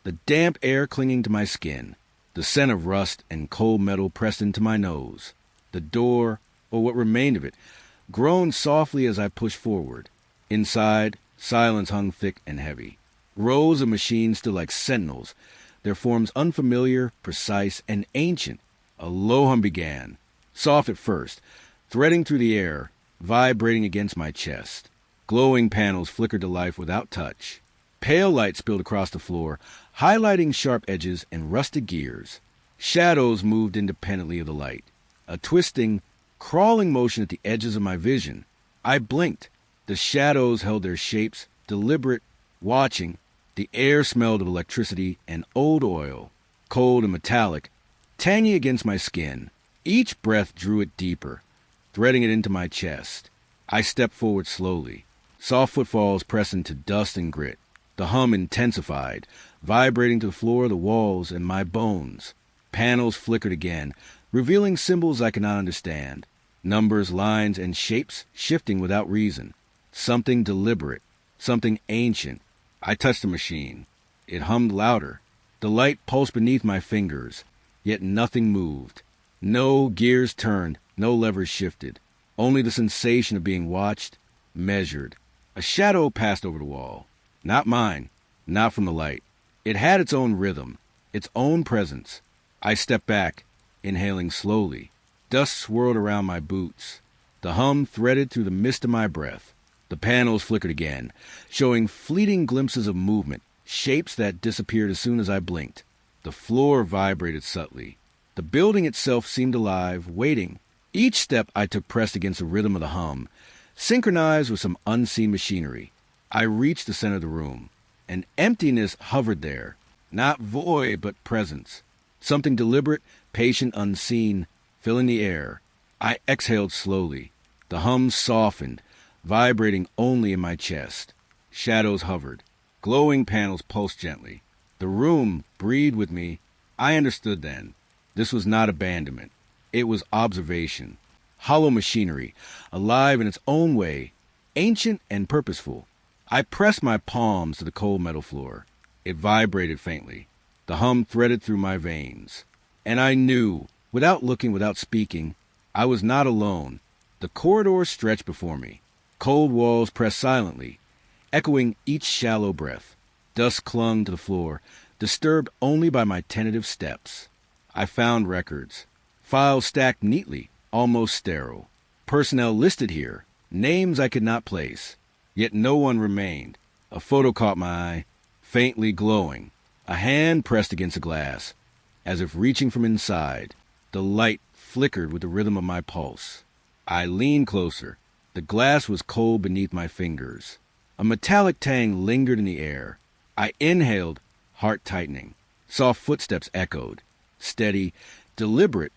the damp air clinging to my skin, the scent of rust and cold metal pressed into my nose. The door, or what remained of it, groaned softly as I pushed forward. Inside, silence hung thick and heavy. Rows of machines stood like sentinels, their forms unfamiliar, precise, and ancient. A low hum began, soft at first, threading through the air, vibrating against my chest. Glowing panels flickered to life without touch. Pale light spilled across the floor, highlighting sharp edges and rusted gears. Shadows moved independently of the light, a twisting, crawling motion at the edges of my vision. I blinked. The shadows held their shapes, deliberate, watching. The air smelled of electricity and old oil, cold and metallic, tangy against my skin. Each breath drew it deeper, threading it into my chest. I stepped forward slowly. Soft footfalls pressed into dust and grit. The hum intensified, vibrating to the floor, the walls, and my bones. Panels flickered again, revealing symbols I could not understand. Numbers, lines, and shapes shifting without reason. Something deliberate, something ancient. I touched the machine. It hummed louder. The light pulsed beneath my fingers, yet nothing moved. No gears turned, no levers shifted. Only the sensation of being watched, measured. A shadow passed over the wall. Not mine, not from the light. It had its own rhythm, its own presence. I stepped back, inhaling slowly. Dust swirled around my boots. The hum threaded through the mist of my breath. The panels flickered again, showing fleeting glimpses of movement, shapes that disappeared as soon as I blinked. The floor vibrated subtly. The building itself seemed alive, waiting. Each step I took pressed against the rhythm of the hum, synchronized with some unseen machinery. I reached the center of the room. An emptiness hovered there, not void, but presence. Something deliberate, patient, unseen, filling the air. I exhaled slowly. The hum softened, vibrating only in my chest. Shadows hovered. Glowing panels pulsed gently. The room breathed with me. I understood then. This was not abandonment. It was observation. Hollow machinery, alive in its own way, ancient and purposeful. I pressed my palms to the cold metal floor. It vibrated faintly. The hum threaded through my veins. And I knew, without looking, without speaking, I was not alone. The corridor stretched before me. Cold walls pressed silently, echoing each shallow breath. Dust clung to the floor, disturbed only by my tentative steps. I found records, files stacked neatly, almost sterile. Personnel listed here, names I could not place. Yet no one remained. A photo caught my eye, faintly glowing. A hand pressed against the glass, as if reaching from inside. The light flickered with the rhythm of my pulse. I leaned closer. The glass was cold beneath my fingers. A metallic tang lingered in the air. I inhaled, heart tightening. Soft footsteps echoed, steady, deliberate,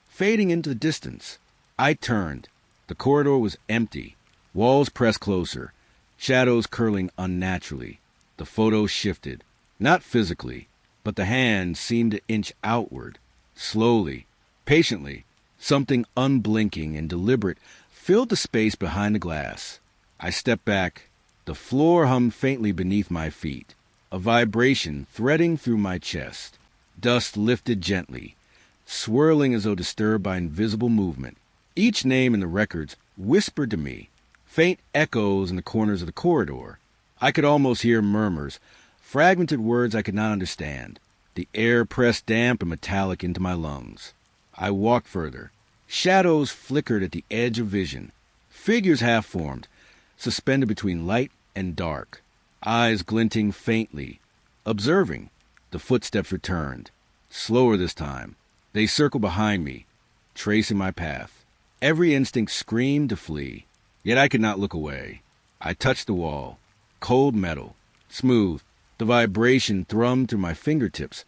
fading into the distance. I turned. The corridor was empty. Walls pressed closer, shadows curling unnaturally. The photo shifted, not physically, but the hand seemed to inch outward, slowly, patiently. Something unblinking and deliberate filled the space behind the glass. I stepped back. The floor hummed faintly beneath my feet, a vibration threading through my chest. Dust lifted gently, swirling as though disturbed by invisible movement. Each name in the records whispered to me, faint echoes in the corners of the corridor. I could almost hear murmurs, fragmented words I could not understand. The air pressed damp and metallic into my lungs. I walked further. Shadows flickered at the edge of vision. Figures half-formed, suspended between light and dark. Eyes glinting faintly. Observing. The footsteps returned. Slower this time. They circled behind me, tracing my path. Every instinct screamed to flee. Yet I could not look away. I touched the wall. Cold metal. Smooth. The vibration thrummed through my fingertips,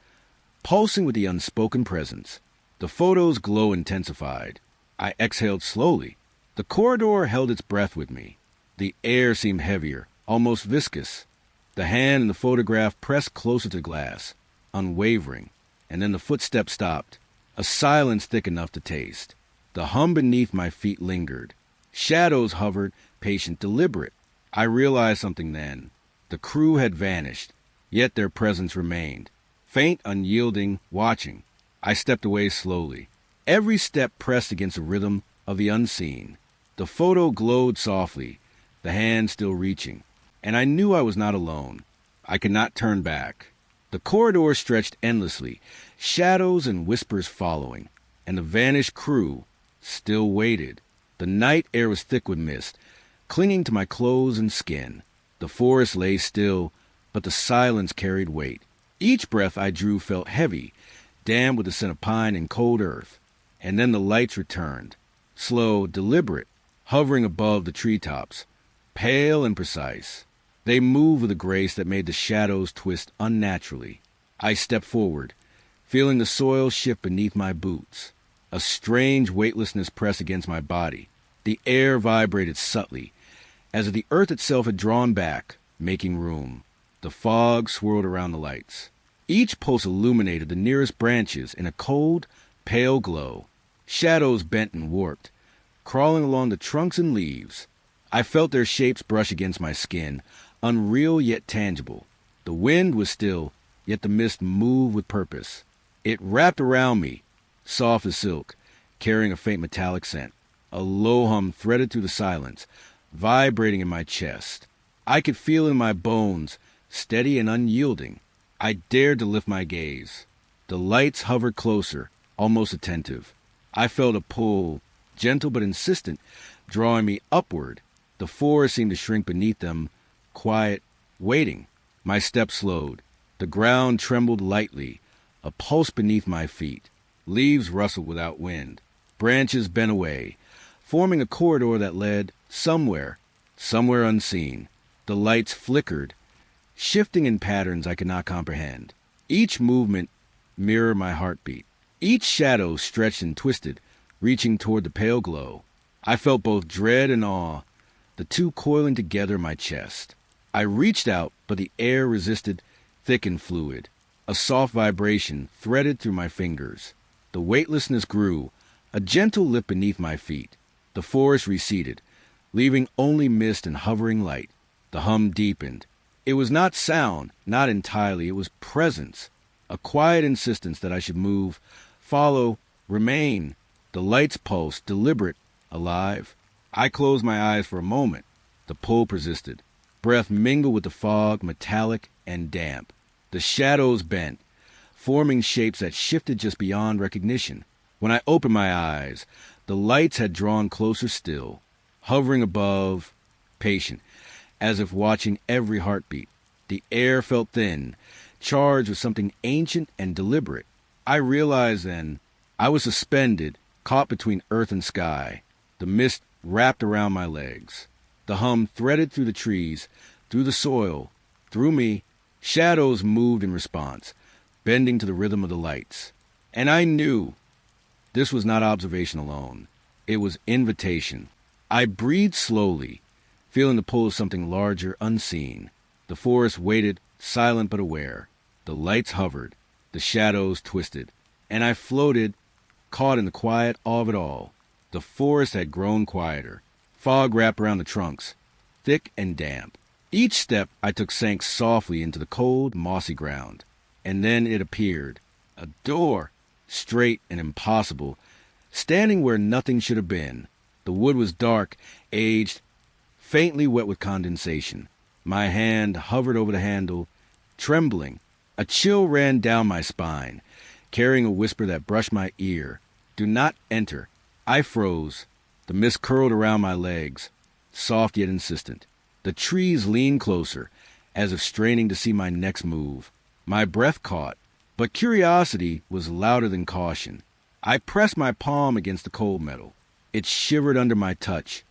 pulsing with the unspoken presence. The photo's glow intensified. I exhaled slowly. The corridor held its breath with me. The air seemed heavier, almost viscous. The hand in the photograph pressed closer to glass, unwavering, and then the footsteps stopped, a silence thick enough to taste. The hum beneath my feet lingered. Shadows hovered, patient, deliberate. I realized something then. The crew had vanished, yet their presence remained. Faint, unyielding, watching. I stepped away slowly. Every step pressed against the rhythm of the unseen. The photo glowed softly, the hand still reaching, and I knew I was not alone. I could not turn back. The corridor stretched endlessly, shadows and whispers following, and the vanished crew still waited. The night air was thick with mist, clinging to my clothes and skin. The forest lay still, but the silence carried weight. Each breath I drew felt heavy, damp with the scent of pine and cold earth. And then the lights returned, slow, deliberate, hovering above the treetops, pale and precise. They moved with a grace that made the shadows twist unnaturally. I stepped forward, feeling the soil shift beneath my boots. A strange weightlessness pressed against my body. The air vibrated subtly, as if the earth itself had drawn back, making room. The fog swirled around the lights. Each pulse illuminated the nearest branches in a cold, pale glow. Shadows bent and warped, crawling along the trunks and leaves. I felt their shapes brush against my skin, unreal yet tangible. The wind was still, yet the mist moved with purpose. It wrapped around me, soft as silk, carrying a faint metallic scent. A low hum threaded through the silence, vibrating in my chest. I could feel in my bones, steady and unyielding. I dared to lift my gaze. The lights hovered closer, almost attentive. I felt a pull, gentle but insistent, drawing me upward. The forest seemed to shrink beneath them, quiet, waiting. My steps slowed. The ground trembled lightly, a pulse beneath my feet. Leaves rustled without wind. Branches bent away, forming a corridor that led somewhere unseen. The lights flickered, shifting in patterns I could not comprehend. Each movement mirrored my heartbeat. Each shadow stretched and twisted, reaching toward the pale glow. I felt both dread and awe, the two coiling together in my chest. I reached out, but the air resisted, thick and fluid. A soft vibration threaded through my fingers. The weightlessness grew, a gentle lift beneath my feet. The forest receded, leaving only mist and hovering light. The hum deepened. It was not sound, not entirely, it was presence. A quiet insistence that I should move, follow, remain. The lights pulsed, deliberate, alive. I closed my eyes for a moment. The pull persisted. Breath mingled with the fog, metallic and damp. The shadows bent, forming shapes that shifted just beyond recognition. When I opened my eyes, the lights had drawn closer still, hovering above, patient, as if watching every heartbeat. The air felt thin, charged with something ancient and deliberate. I realized then I was suspended, caught between earth and sky. The mist wrapped around my legs. The hum threaded through the trees, through the soil, through me. Shadows moved in response, bending to the rhythm of the lights. And I knew this was not observation alone. It was invitation. I breathed slowly, feeling the pull of something larger, unseen. The forest waited, silent but aware. The lights hovered, the shadows twisted, and I floated, caught in the quiet awe of it all. The forest had grown quieter. Fog wrapped around the trunks, thick and damp. Each step I took sank softly into the cold, mossy ground. And then it appeared. A door, straight and impossible, standing where nothing should have been. The wood was dark, aged, faintly wet with condensation. My hand hovered over the handle, trembling, A chill ran down my spine, carrying a whisper that brushed my ear. Do not enter. I froze. The mist curled around my legs, soft yet insistent. The trees leaned closer, as if straining to see my next move. My breath caught, but curiosity was louder than caution. I pressed my palm against the cold metal. It shivered under my touch,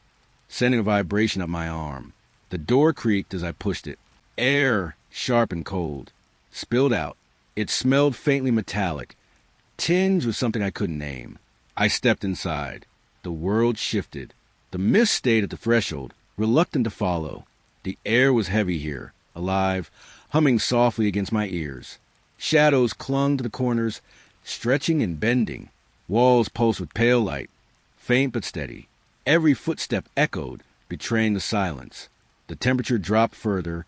sending a vibration up my arm. The door creaked as I pushed it. Air, sharp and cold, spilled out. It smelled faintly metallic, tinged with something I couldn't name. I stepped inside. The world shifted. The mist stayed at the threshold, reluctant to follow. The air was heavy here, alive, humming softly against my ears. Shadows clung to the corners, stretching and bending. Walls pulsed with pale light, faint but steady. Every footstep echoed, betraying the silence. The temperature dropped further,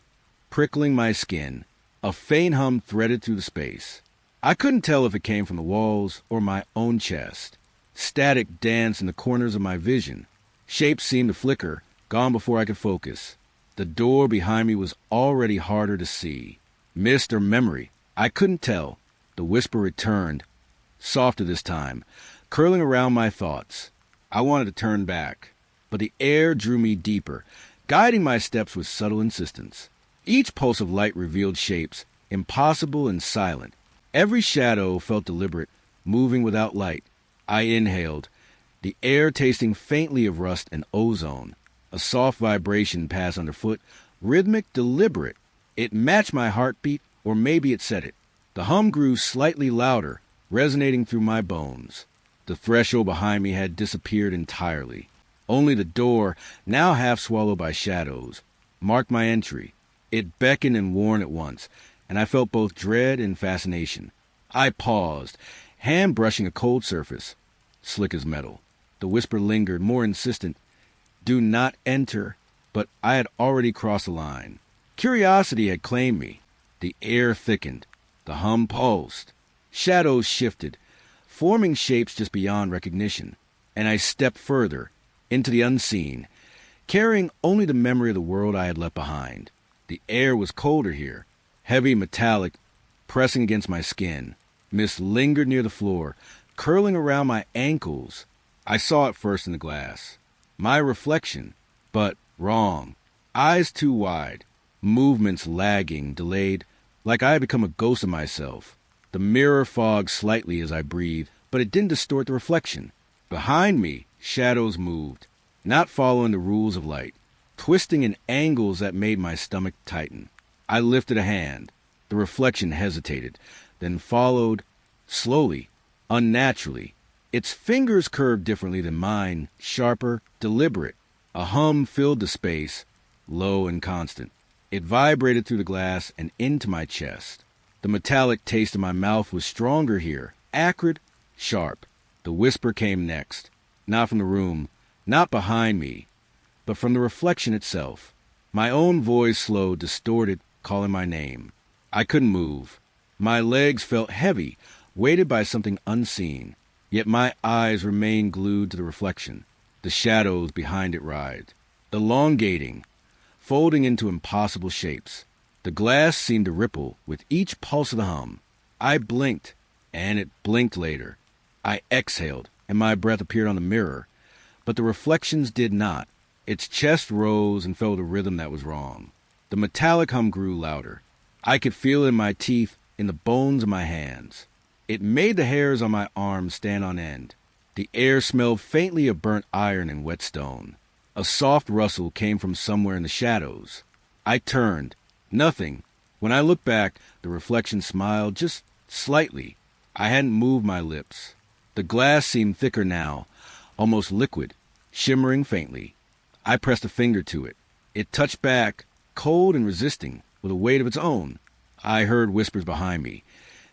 prickling my skin. A faint hum threaded through the space. I couldn't tell if it came from the walls or my own chest. Static danced in the corners of my vision. Shapes seemed to flicker, gone before I could focus. The door behind me was already harder to see. Mist or memory, I couldn't tell. The whisper returned, softer this time, curling around my thoughts. I wanted to turn back, but the air drew me deeper, guiding my steps with subtle insistence. Each pulse of light revealed shapes, impossible and silent. Every shadow felt deliberate, moving without light. I inhaled, the air tasting faintly of rust and ozone. A soft vibration passed underfoot, rhythmic, deliberate. It matched my heartbeat, or maybe it said it. The hum grew slightly louder, resonating through my bones. The threshold behind me had disappeared entirely. Only the door, now half swallowed by shadows, marked my entry. It beckoned and warned at once, and I felt both dread and fascination. I paused, hand brushing a cold surface, slick as metal. The whisper lingered, more insistent. Do not enter, but I had already crossed the line. Curiosity had claimed me. The air thickened. The hum pulsed. Shadows shifted, forming shapes just beyond recognition, and I stepped further, into the unseen, carrying only the memory of the world I had left behind. The air was colder here, heavy, metallic, pressing against my skin. Mist lingered near the floor, curling around my ankles. I saw it first in the glass. My reflection, but wrong. Eyes too wide, movements lagging, delayed, like I had become a ghost of myself. The mirror fogged slightly as I breathed, but it didn't distort the reflection. Behind me, shadows moved, not following the rules of light, twisting in angles that made my stomach tighten. I lifted a hand. The reflection hesitated, then followed, slowly, unnaturally. Its fingers curved differently than mine, sharper, deliberate. A hum filled the space, low and constant. It vibrated through the glass and into my chest. The metallic taste in my mouth was stronger here, acrid, sharp. The whisper came next, not from the room, not behind me, but from the reflection itself. My own voice slowed, distorted, calling my name. I couldn't move. My legs felt heavy, weighted by something unseen. Yet my eyes remained glued to the reflection. The shadows behind it writhed, elongating, folding into impossible shapes. The glass seemed to ripple with each pulse of the hum. I blinked, and it blinked later. I exhaled, and my breath appeared on the mirror, but the reflections did not. Its chest rose and felt a rhythm that was wrong. The metallic hum grew louder. I could feel it in my teeth, in the bones of my hands. It made the hairs on my arms stand on end. The air smelled faintly of burnt iron and wet stone. A soft rustle came from somewhere in the shadows. I turned. Nothing. When I looked back, the reflection smiled just slightly. I hadn't moved my lips. The glass seemed thicker now, almost liquid, shimmering faintly. I pressed a finger to it. It touched back, cold and resisting, with a weight of its own. I heard whispers behind me.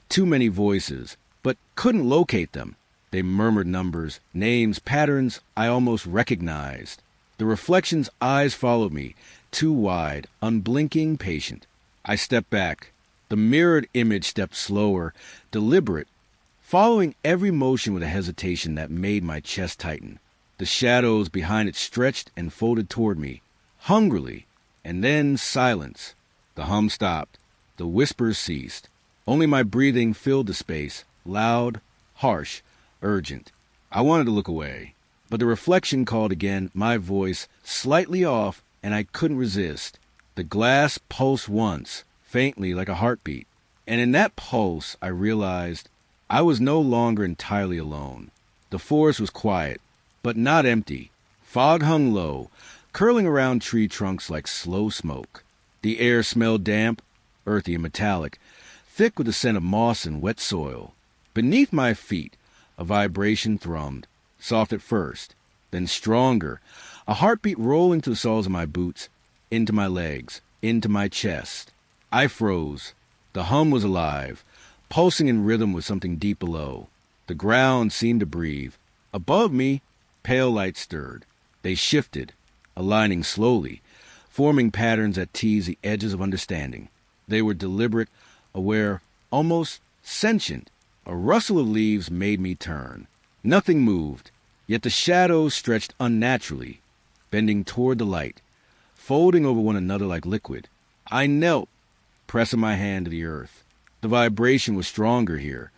Too many voices, but couldn't locate them. They murmured numbers, names, patterns I almost recognized. The reflection's eyes followed me, too wide, unblinking, patient. I stepped back. The mirrored image stepped slower, deliberate, following every motion with a hesitation that made my chest tighten. The shadows behind it stretched and folded toward me, hungrily, and then silence. The hum stopped. The whispers ceased. Only my breathing filled the space, loud, harsh, urgent. I wanted to look away, but the reflection called again, my voice slightly off, and I couldn't resist. The glass pulsed once, faintly like a heartbeat, and in that pulse I realized I was no longer entirely alone. The forest was quiet, but not empty. Fog hung low, curling around tree trunks like slow smoke. The air smelled damp, earthy and metallic, thick with the scent of moss and wet soil. Beneath my feet, a vibration thrummed, soft at first, then stronger, a heartbeat rolling through the soles of my boots, into my legs, into my chest. I froze. The hum was alive, pulsing in rhythm with something deep below. The ground seemed to breathe. Above me, pale lights stirred. They shifted, aligning slowly, forming patterns that teased the edges of understanding. They were deliberate, aware, almost sentient. A rustle of leaves made me turn. Nothing moved, yet the shadows stretched unnaturally, bending toward the light, folding over one another like liquid. I knelt, pressing my hand to the earth. The vibration was stronger here,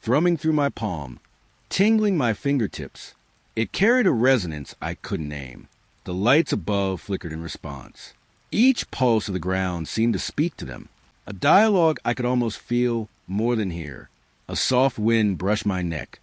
thrumming through my palm, tingling my fingertips. It carried a resonance I couldn't name. The lights above flickered in response. Each pulse of the ground seemed to speak to them, a dialogue I could almost feel more than hear. A soft wind brushed my neck,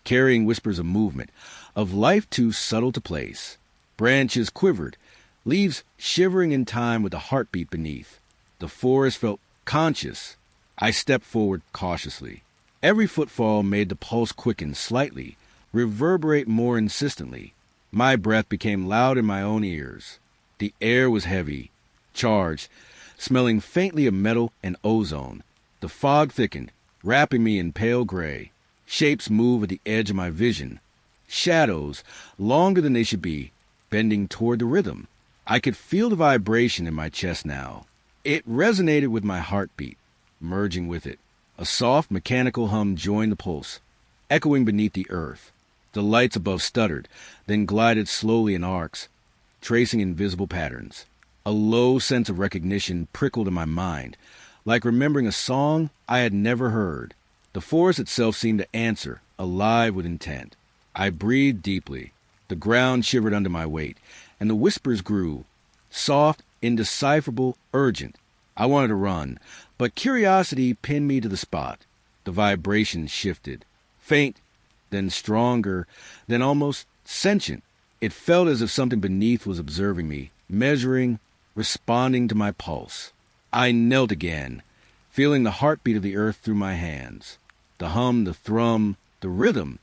carrying whispers of movement, of life too subtle to place. Branches quivered, leaves shivering in time with the heartbeat beneath. The forest felt conscious. I stepped forward cautiously. Every footfall made the pulse quicken slightly, reverberate more insistently. My breath became loud in my own ears. The air was heavy, charged, smelling faintly of metal and ozone. The fog thickened, wrapping me in pale gray. Shapes moved at the edge of my vision. Shadows, longer than they should be, bending toward the rhythm. I could feel the vibration in my chest now. It resonated with my heartbeat, merging with it. A soft, mechanical hum joined the pulse, echoing beneath the earth. The lights above stuttered, then glided slowly in arcs, tracing invisible patterns. A low sense of recognition prickled in my mind, like remembering a song I had never heard. The forest itself seemed to answer, alive with intent. I breathed deeply. The ground shivered under my weight, and the whispers grew, soft, indecipherable, urgent. I wanted to run, but curiosity pinned me to the spot. The vibration shifted, faint, then stronger, then almost sentient. It felt as if something beneath was observing me, measuring, responding to my pulse. I knelt again, feeling the heartbeat of the earth through my hands. The hum, the thrum, the rhythm.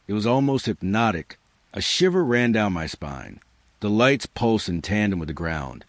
It was almost hypnotic. A shiver ran down my spine. The lights pulsed in tandem with the ground,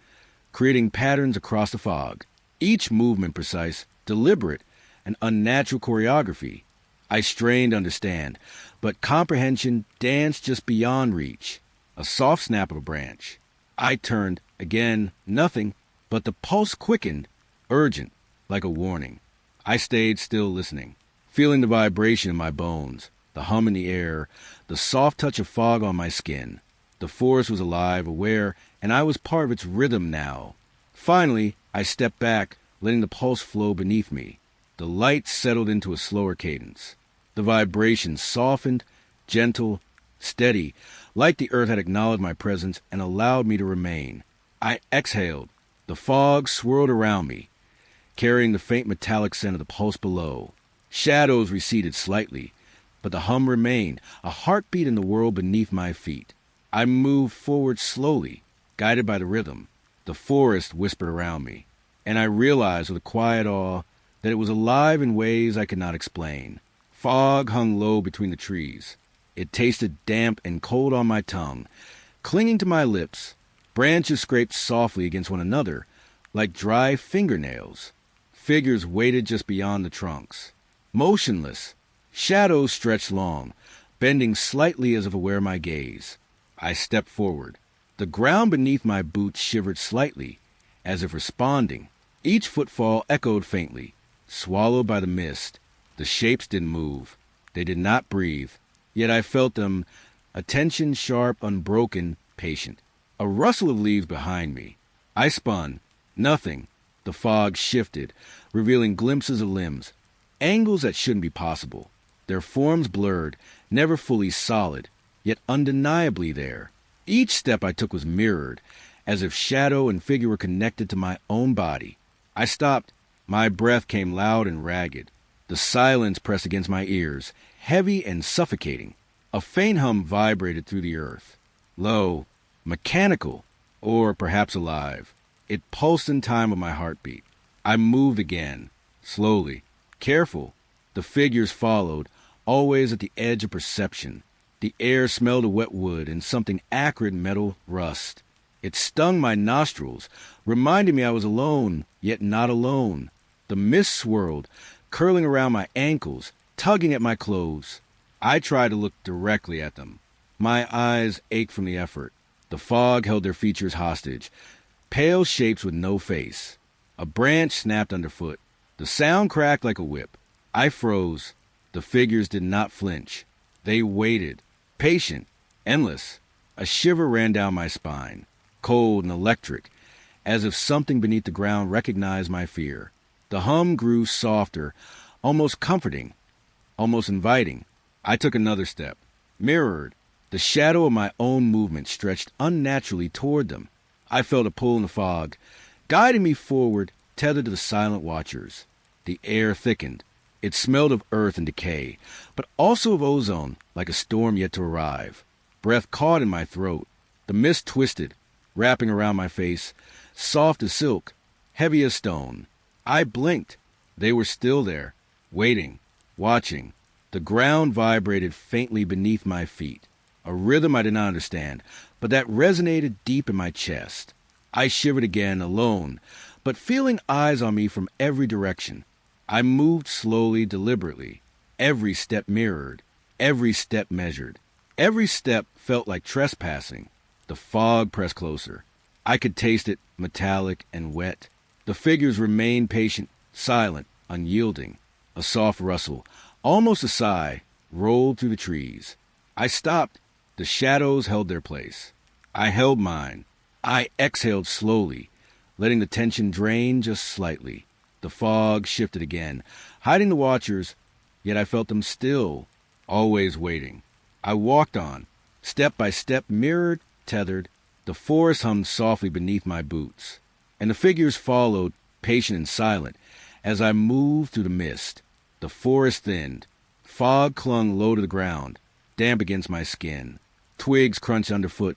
creating patterns across the fog. Each movement precise, deliberate, an unnatural choreography. I strained to understand, but comprehension danced just beyond reach. A soft snap of a branch. I turned, again, nothing, but the pulse quickened, urgent, like a warning. I stayed still listening, feeling the vibration in my bones, the hum in the air, the soft touch of fog on my skin. The forest was alive, aware, and I was part of its rhythm now. Finally, I stepped back, letting the pulse flow beneath me. The light settled into a slower cadence. The vibration softened, gentle, steady, like the earth had acknowledged my presence and allowed me to remain. I exhaled. The fog swirled around me, carrying the faint metallic scent of the pulse below. Shadows receded slightly, but the hum remained, a heartbeat in the world beneath my feet. I moved forward slowly, guided by the rhythm. The forest whispered around me, and I realized with a quiet awe that it was alive in ways I could not explain. Fog hung low between the trees. It tasted damp and cold on my tongue, clinging to my lips. Branches scraped softly against one another, like dry fingernails. Figures waited just beyond the trunks. Motionless, shadows stretched long, bending slightly as if aware of my gaze. I stepped forward. The ground beneath my boots shivered slightly, as if responding. Each footfall echoed faintly, swallowed by the mist. The shapes didn't move. They did not breathe. Yet I felt them, attention sharp, unbroken, patient. A rustle of leaves behind me. I spun. Nothing. The fog shifted, revealing glimpses of limbs, Angles that shouldn't be possible. Their forms blurred, never fully solid, yet undeniably there. Each step I took was mirrored, as if shadow and figure were connected to my own body. I stopped. My breath came loud and ragged. The silence pressed against my ears, heavy and suffocating. A faint hum vibrated through the earth. Low, mechanical, or perhaps alive. It pulsed in time with my heartbeat. I moved again, slowly, careful. The figures followed, always at the edge of perception. The air smelled of wet wood and something acrid metal rust. It stung my nostrils, reminding me I was alone, yet not alone. The mist swirled, curling around my ankles, tugging at my clothes. I tried to look directly at them. My eyes ached from the effort. The fog held their features hostage, pale shapes with no face. A branch snapped underfoot. The sound cracked like a whip. I froze. The figures did not flinch. They waited, patient, endless. A shiver ran down my spine, cold and electric, as if something beneath the ground recognized my fear. The hum grew softer, almost comforting, almost inviting. I took another step, mirrored. The shadow of my own movement stretched unnaturally toward them. I felt a pull in the fog, guiding me forward, tethered to the silent watchers. The air thickened. It smelled of earth and decay, but also of ozone, like a storm yet to arrive. Breath caught in my throat. The mist twisted, wrapping around my face, soft as silk, heavy as stone. I blinked. They were still there, waiting, watching. The ground vibrated faintly beneath my feet, a rhythm I did not understand, but that resonated deep in my chest. I shivered again, alone, but feeling eyes on me from every direction. I moved slowly, deliberately, every step mirrored, every step measured. Every step felt like trespassing. The fog pressed closer. I could taste it, metallic and wet. The figures remained patient, silent, unyielding. A soft rustle, almost a sigh, rolled through the trees. I stopped. The shadows held their place. I held mine. I exhaled slowly, letting the tension drain just slightly. The fog shifted again, hiding the watchers, yet I felt them still, always waiting. I walked on, step by step, mirrored, tethered. The forest hummed softly beneath my boots, and the figures followed, patient and silent, as I moved through the mist. The forest thinned. Fog clung low to the ground, damp against my skin. Twigs crunched underfoot,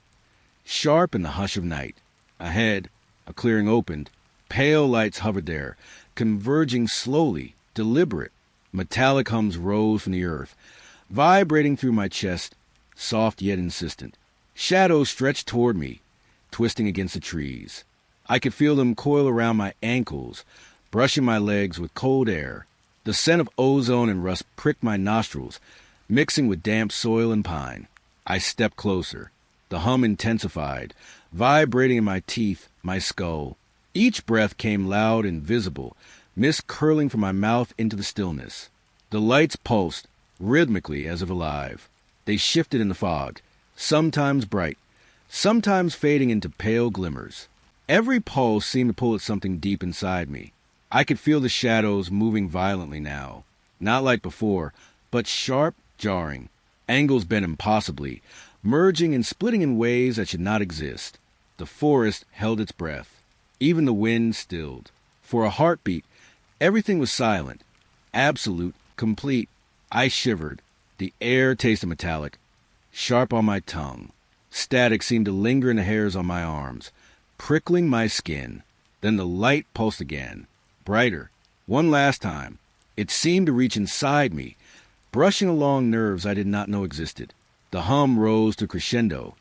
sharp in the hush of night. Ahead, a clearing opened. Pale lights hovered there, converging slowly, deliberate. Metallic hums rose from the earth, vibrating through my chest, soft yet insistent. Shadows stretched toward me, twisting against the trees. I could feel them coil around my ankles, brushing my legs with cold air. The scent of ozone and rust pricked my nostrils, mixing with damp soil and pine. I stepped closer. The hum intensified, vibrating in my teeth, my skull. Each breath came loud and visible, mist curling from my mouth into the stillness. The lights pulsed, rhythmically as if alive. They shifted in the fog, sometimes bright, sometimes fading into pale glimmers. Every pulse seemed to pull at something deep inside me. I could feel the shadows moving violently now, not like before, but sharp, jarring, angles bent impossibly, merging and splitting in ways that should not exist. The forest held its breath. Even the wind stilled. For a heartbeat, everything was silent, absolute, complete. I shivered. The air tasted metallic, sharp on my tongue. Static seemed to linger in the hairs on my arms, prickling my skin. Then the light pulsed again, brighter, one last time. It seemed to reach inside me, brushing along nerves I did not know existed. The hum rose to crescendo,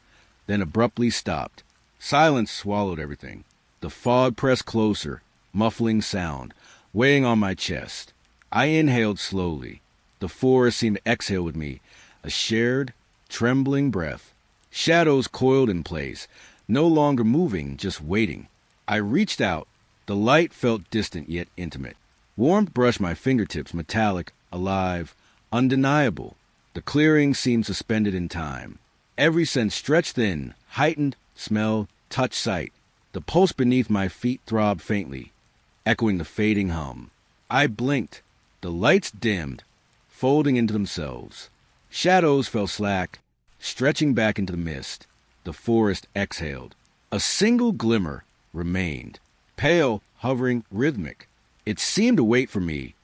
then abruptly stopped. Silence swallowed everything. The fog pressed closer, muffling sound, weighing on my chest. I inhaled slowly. The forest seemed to exhale with me, a shared, trembling breath. Shadows coiled in place, no longer moving, just waiting. I reached out. The light felt distant yet intimate. Warmth brushed my fingertips, metallic, alive, undeniable. The clearing seemed suspended in time. Every sense stretched thin, heightened, smell, touch, sight. The pulse beneath my feet throbbed faintly, echoing the fading hum. I blinked. The lights dimmed, folding into themselves. Shadows fell slack, stretching back into the mist. The forest exhaled. A single glimmer remained, pale, hovering, rhythmic. It seemed to wait for me,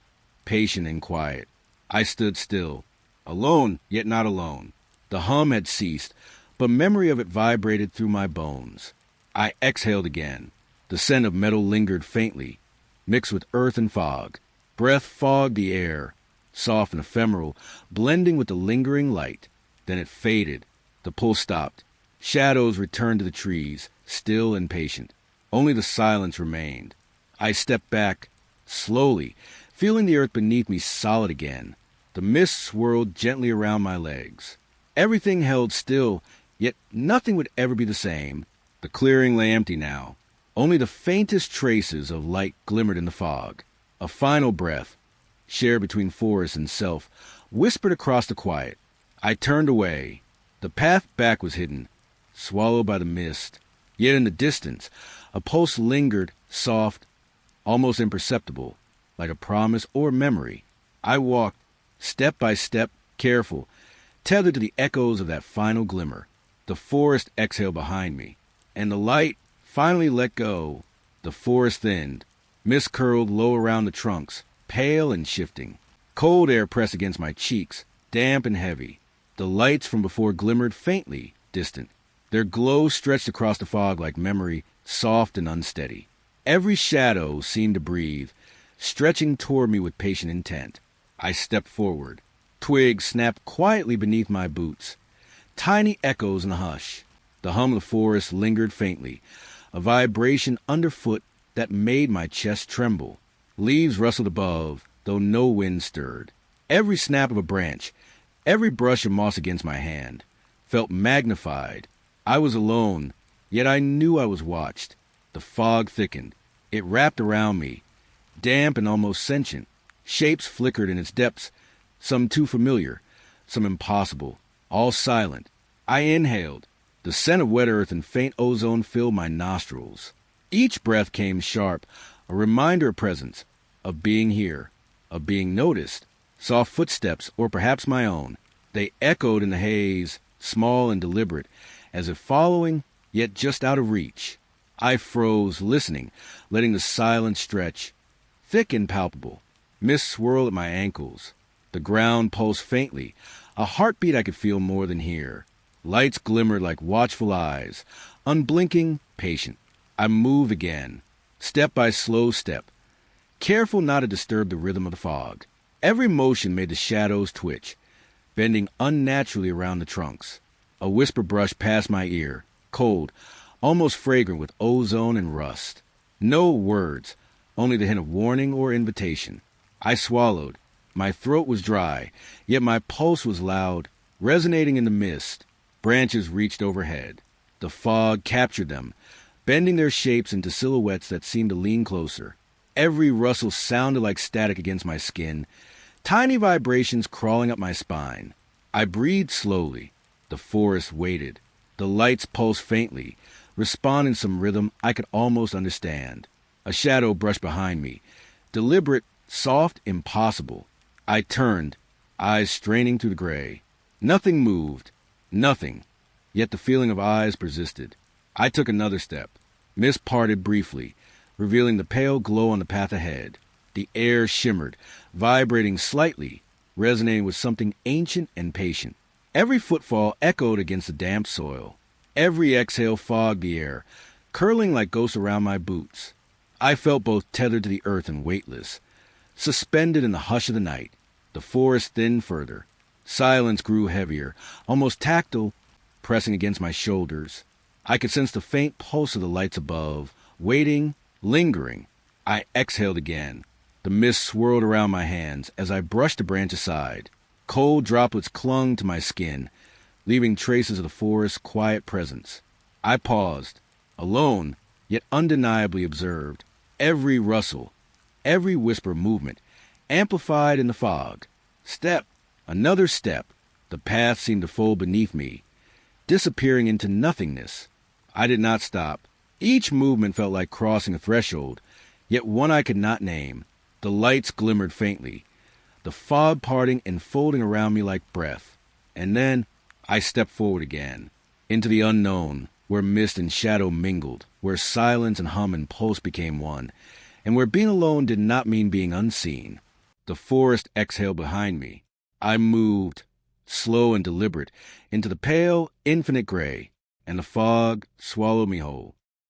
patient and quiet. I stood still, alone yet not alone. The hum had ceased, but memory of it vibrated through my bones. I exhaled again. The scent of metal lingered faintly, mixed with earth and fog. Breath fogged the air, soft and ephemeral, blending with the lingering light. Then it faded. The pull stopped. Shadows returned to the trees, still and patient. Only the silence remained. I stepped back, slowly, feeling the earth beneath me solid again. The mist swirled gently around my legs. Everything held still, yet nothing would ever be the same. The clearing lay empty now. Only the faintest traces of light glimmered in the fog. A final breath, shared between forest and self, whispered across the quiet. I turned away. The path back was hidden, swallowed by the mist. Yet in the distance, a pulse lingered, soft, almost imperceptible, like a promise or memory. I walked, step by step, careful, tethered to the echoes of that final glimmer. The forest exhaled behind me, and the light finally let go. The forest thinned. Mist curled low around the trunks, pale and shifting. Cold air pressed against my cheeks, damp and heavy. The lights from before glimmered faintly, distant. Their glow stretched across the fog like memory, soft and unsteady. Every shadow seemed to breathe, stretching toward me with patient intent. I stepped forward. Twigs snapped quietly beneath my boots. Tiny echoes in the hush. The hum of the forest lingered faintly, a vibration underfoot that made my chest tremble. Leaves rustled above, though no wind stirred. Every snap of a branch, every brush of moss against my hand, felt magnified. I was alone, yet I knew I was watched. The fog thickened. It wrapped around me, damp and almost sentient. Shapes flickered in its depths, some too familiar, some impossible, all silent. I inhaled. The scent of wet earth and faint ozone filled my nostrils. Each breath came sharp, a reminder of presence, of being here, of being noticed. Soft footsteps, or perhaps my own. They echoed in the haze, small and deliberate, as if following, yet just out of reach. I froze, listening, letting the silence stretch. Thick and palpable. Mist swirled at my ankles. The ground pulsed faintly, a heartbeat I could feel more than hear. Lights glimmered like watchful eyes, unblinking, patient. I moved again, step by slow step, careful not to disturb the rhythm of the fog. Every motion made the shadows twitch, bending unnaturally around the trunks. A whisper brushed past my ear, cold, almost fragrant with ozone and rust. No words, only the hint of warning or invitation. I swallowed. My throat was dry, yet my pulse was loud, resonating in the mist. Branches reached overhead. The fog captured them, bending their shapes into silhouettes that seemed to lean closer. Every rustle sounded like static against my skin, tiny vibrations crawling up my spine. I breathed slowly. The forest waited. The lights pulsed faintly, responding to some rhythm I could almost understand. A shadow brushed behind me, deliberate, soft, impossible. I turned, eyes straining through the gray. Nothing moved. Nothing. Yet the feeling of eyes persisted. I took another step. Mist parted briefly, revealing the pale glow on the path ahead. The air shimmered, vibrating slightly, resonating with something ancient and patient. Every footfall echoed against the damp soil. Every exhale fogged the air, curling like ghosts around my boots. I felt both tethered to the earth and weightless, suspended in the hush of the night. The forest thinned further. Silence grew heavier, almost tactile, pressing against my shoulders. I could sense the faint pulse of the lights above, waiting, lingering. I exhaled again. The mist swirled around my hands as I brushed the branch aside. Cold droplets clung to my skin, leaving traces of the forest's quiet presence. I paused, alone, yet undeniably observed. Every rustle, every whisper movement, amplified in the fog. Step, another step. The path seemed to fold beneath me, disappearing into nothingness. I did not stop. Each movement felt like crossing a threshold, yet one I could not name. The lights glimmered faintly, the fog parting and folding around me like breath. And then I stepped forward again, into the unknown, where mist and shadow mingled, where silence and hum and pulse became one, and where being alone did not mean being unseen. The forest exhaled behind me. I moved, slow and deliberate, into the pale, infinite gray, and the fog swallowed me whole.